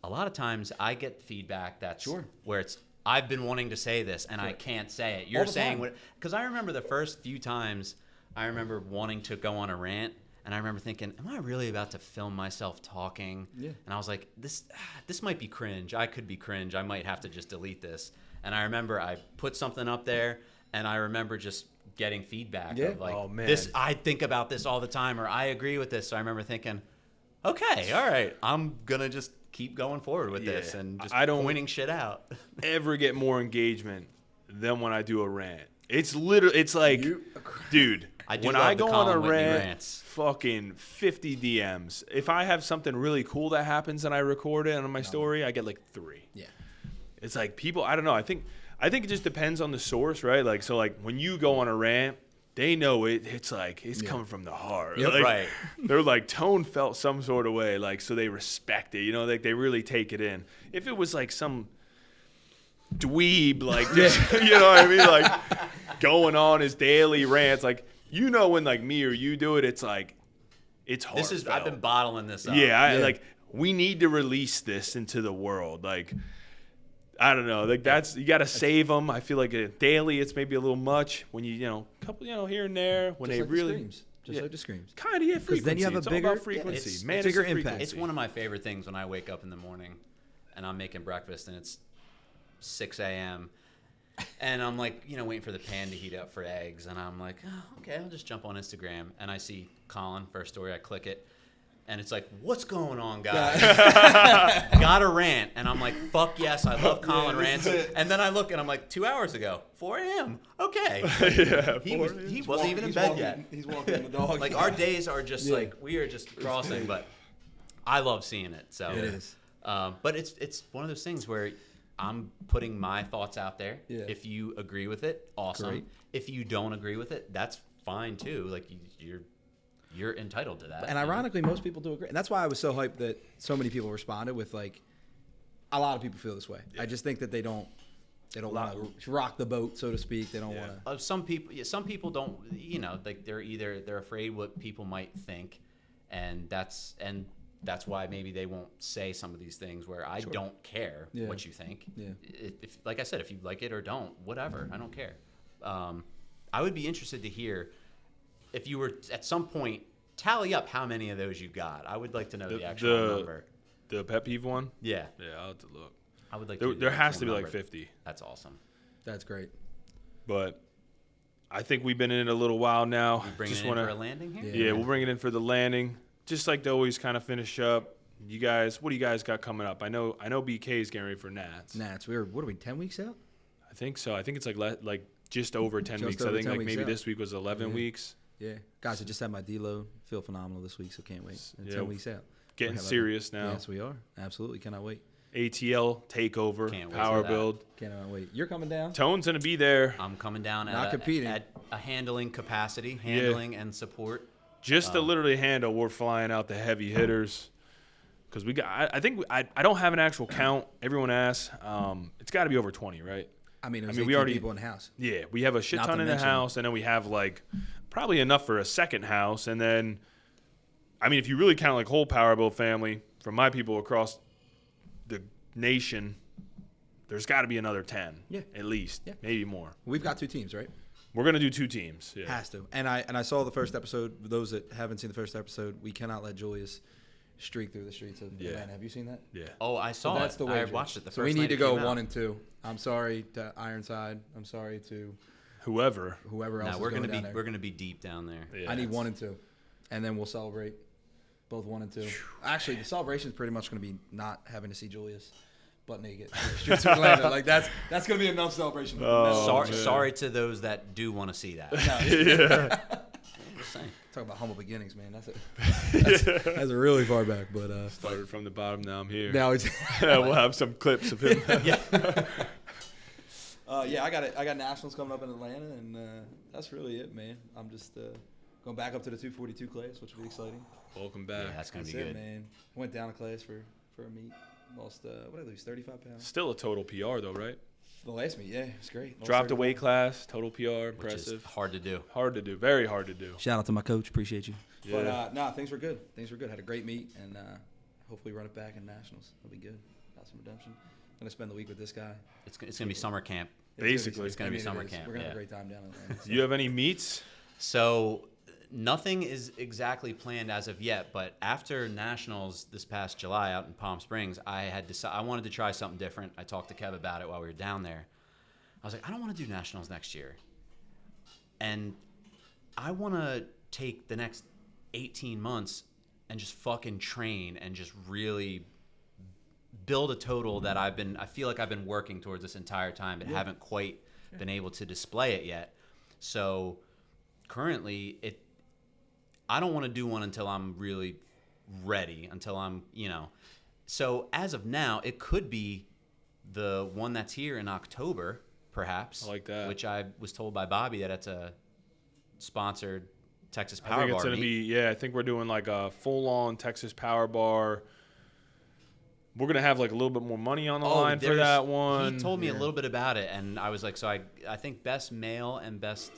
A lot of times I get feedback that's where it's I've been wanting to say this and I can't say it. You're saying what? Because I remember the first few times I remember wanting to go on a rant. And I remember thinking, am I really about to film myself talking? Yeah. And I was like, this might be cringe. I could be cringe. I might have to just delete this. And I remember I put something up there, and I remember just getting feedback of like, oh, man. this. I think about this all the time, or I agree with this. So I remember thinking, okay, all right, I'm gonna just keep going forward with this and just pointing shit out. Ever get more engagement than when I do a rant? It's literally, it's like, dude. When I go on a rant, fucking 50 DMs. If I have something really cool that happens and I record it on my story, I get like 3. Yeah. It's like people, I don't know. I think it just depends on the source, right? Like, so like when you go on a rant, they know it's like, it's coming from the heart. Yep. Like, Right. They're like, Tone felt some sort of way. Like, so they respect it, you know, like they really take it in. If it was like some dweeb, like, just, you know what I mean? Like going on his daily rants, like, you know, when like me or you do it, it's like, it's hard. I've been bottling this up. Yeah, like we need to release this into the world. Like, I don't know. Like you got to save them. I feel like daily, it's maybe a little much when a couple, here and there when Just they like really, the screams. Just like the screams. kind of frequency. then you have a it's bigger- all about frequency. it's Man, bigger it's a impact. frequency. It's one of my favorite things when I wake up in the morning and I'm making breakfast and it's 6 a.m. and I'm like, waiting for the pan to heat up for eggs. And I'm like, oh, okay, I'll just jump on Instagram. And I see Collin, first story, I click it. And it's like, what's going on, guys? Got a rant. And I'm like, fuck yes, I love Collin rants. And then I look and I'm like, 2 hours ago, 4 a.m. Okay. Yeah, He wasn't even in bed yet. He's walking the dog. Like our days are just like, we are just crossing. But I love seeing it. So It is. But it's one of those things where I'm putting my thoughts out there. Yeah. If you agree with it, awesome. Great. If you don't agree with it, that's fine too. Like you're entitled to that. And ironically, most people do agree. And that's why I was so hyped that so many people responded with like, a lot of people feel this way. Yeah. I just think that they don't want to rock the boat, so to speak. They don't want to. Some people don't. Like they're afraid what people might think, and that's why maybe they won't say some of these things. Where I don't care what you think. Yeah. If like I said, if you like it or don't, whatever, I don't care. I would be interested to hear if you were at some point tally up how many of those you got. I would like to know the actual number. The pet peeve one? Yeah. Yeah, I'll have to look. I would like there has to be like 50. That's awesome. That's great. But I think we've been in it a little while now. We bring it in for a landing here? Yeah, we'll bring it in for the landing. Just like to always kind of finish up. You guys, what do you guys got coming up? I know BK is getting ready for Nats. Nats. What are we, 10 weeks out? I think so. I think it's like just over 10 weeks. over I think 10 like weeks maybe out. this week was 11 weeks. Yeah. Guys, I just had my deload. Feel phenomenal this week, so can't wait. And 10 weeks out. Getting serious now. Yes, we are. Absolutely. Cannot wait. ATL takeover. Can't wait Power for that. build. Cannot wait. You're coming down? Tone's going to be there. I'm coming down Not competing. at a handling capacity, and support. Just to literally handle, we're flying out the heavy hitters. Because we got, I think, I don't have an actual count. Everyone asks. It's got to be over 20, right? I mean, we already people in the house. Yeah, we have a shit Not ton to in the mention- house, and then we have like probably enough for a second house, and then, I mean, if you really count like whole Power Build family, from my people across the nation, there's got to be another 10, at least, maybe more. We've got 2 teams, right? We're gonna do 2 teams. Yeah. Has to. And I saw the first episode. Those that haven't seen the first episode, we cannot let Julius streak through the streets of Atlanta. Have you seen that? Yeah. Oh, I saw That's it. the I wager. watched it the first So we need night to it go came out. 1 and 2. I'm sorry to Ironside. I'm sorry to Whoever whoever else. No, we're is gonna going be down there. we're gonna be deep down there. Yeah, I need 1 and 2, and then we'll celebrate both 1 and 2. Actually, the celebration is pretty much going to be not having to see Julius butt naked in the streets of Atlanta. Like that's going to be enough celebration. Sorry to those that do want to see that. Yeah. I'm just saying. Talk about humble beginnings, man. That's a really far back, but Started from the bottom. Now I'm here. now it's We'll have some clips of him. I got nationals coming up in Atlanta, and that's really it, man. I'm just going back up to the 242 class, which will be exciting. Welcome back. Yeah, that's gonna That's be it, good. man. Went down a class for a meet. Lost what did I lose? 35 pounds. Still a total PR though, right? The last meet, yeah, it's great. Lost Dropped a 35. weight class, total PR, Which is impressive. hard to do. Hard to do, very hard to do. Shout out to my coach, appreciate you. Yeah. But things were good. Had a great meet, and hopefully run it back in nationals. That'll be good. Got some redemption. Gonna spend the week with this guy. It's gonna be summer camp. Basically. It's gonna be summer it is. camp, We're gonna yeah. have a great time down in Atlanta. Do you have any meets? So nothing is exactly planned as of yet, but after nationals this past July out in Palm Springs, I had decided I wanted to try something different. I talked to Kev about it while we were down there. I was like, I don't want to do nationals next year, and I want to take the next 18 months and just fucking train and just really build a total that I feel like I've been working towards this entire time, but haven't quite been able to display it yet. So currently, I don't want to do one until I'm really ready, until I'm, So as of now, it could be the one that's here in October, perhaps. I like that. Which I was told by Bobby that it's a sponsored Texas I Power think Bar it's going to meet. be, I think we're doing like a full-on Texas Power Bar. We're going to have like a little bit more money on the line for that one. He told me a little bit about it, and I was like, so I think best male and best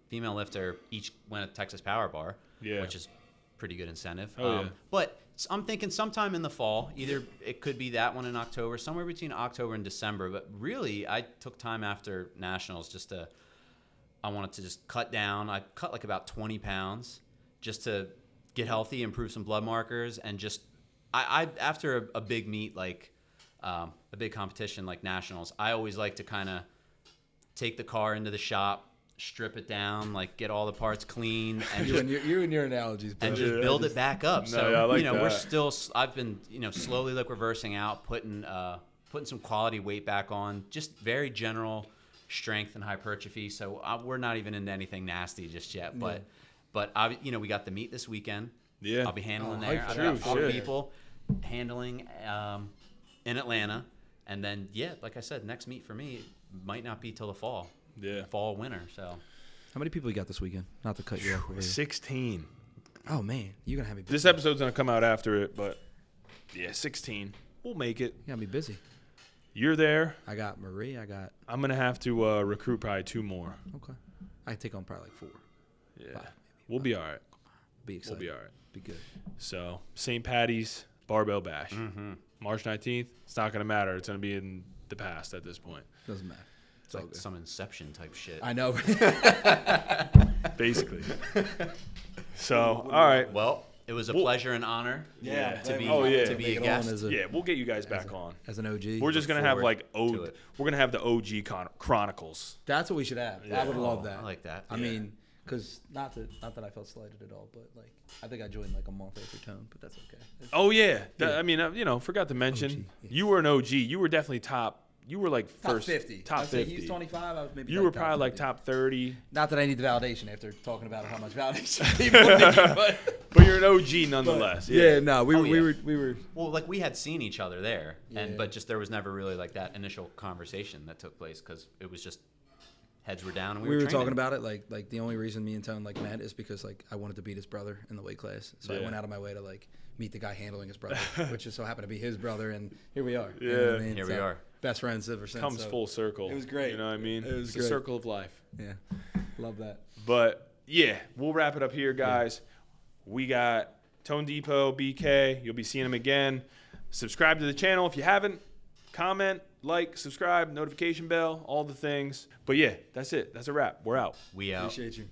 female lifter each win a Texas Power Bar, which is pretty good incentive. Oh, yeah. But I'm thinking sometime in the fall, either it could be that one in October, somewhere between October and December. But really, I took time after Nationals I wanted to just cut down. I cut like about 20 pounds just to get healthy, improve some blood markers, and just I after a big meet like a big competition like Nationals, I always like to kind of take the car into the shop, strip it down, like get all the parts clean, and You and your analogies, bro. and just build it back up. No, yeah, I like we're that. still. I've been slowly like reversing out, putting some quality weight back on, just very general strength and hypertrophy. So we're not even into anything nasty just yet. But we got the meet this weekend. Yeah, I'll be handling there. hype I've true, got 4 shit. people handling in Atlanta, and then like I said, next meet for me might not be till the fall. Yeah, Fall, winter. So How many people you got this weekend? Not to cut you off. Over here. 16. Oh man, you're gonna have me busy. This episode's going to come out after it, but 16. We'll make it. You got me busy. You're there. I got Marie. I'm going to have to recruit probably 2 more. Okay. I take on probably like 4. Yeah. 5, We'll be all right. Be excited. We'll be all right. Be good. So, St. Patty's Barbell Bash. Mm-hmm. March 19th. It's not going to matter. It's going to be in the past at this point. Doesn't matter. it's like some Inception type shit. I know. Basically. So, all right. Well, it was a pleasure and honor Yeah. to be Oh, yeah. to be Make a it on guest. as a- Yeah, we'll get you guys back on. As an OG. We're just going to have forward like to it. we're going to have the OG Chronicles. That's what we should have. Yeah. I would love that. I like that. I mean, because not that I felt slighted at all, but like I think I joined like a month after Tone, but that's okay. Oh, yeah. Yeah. I mean, forgot to mention, OG, yeah. you were an OG. You were definitely top. You were like Top first. 50. Top I'd say 50. He's 25. I was maybe. You were probably like 50. top 30. Not that I need the validation after talking about how much validation people need, but But you're an OG nonetheless. yeah, no, we Oh, were yeah. we were. Well, like we had seen each other there, Yeah. but just there was never really like that initial conversation that took place because it was just heads were down and We we were training. talking about it like the only reason me and Tone like met is because like I wanted to beat his brother in the weight class, so I Yeah. went out of my way to like meet the guy handling his brother, which just so happened to be his brother, and here we are. You know what I Yeah. mean? Here we So, are. best friends ever since. Comes so- full circle. It was great. You know what I mean? It was it's great. a circle of life. Yeah, love that. But yeah, we'll wrap it up here, guys. We got Tone Depot, BK. You'll be seeing him again. Subscribe to the channel if you haven't. Comment, like, subscribe, notification bell, all the things. But yeah, that's it. That's a wrap. We're out. We out. Appreciate you.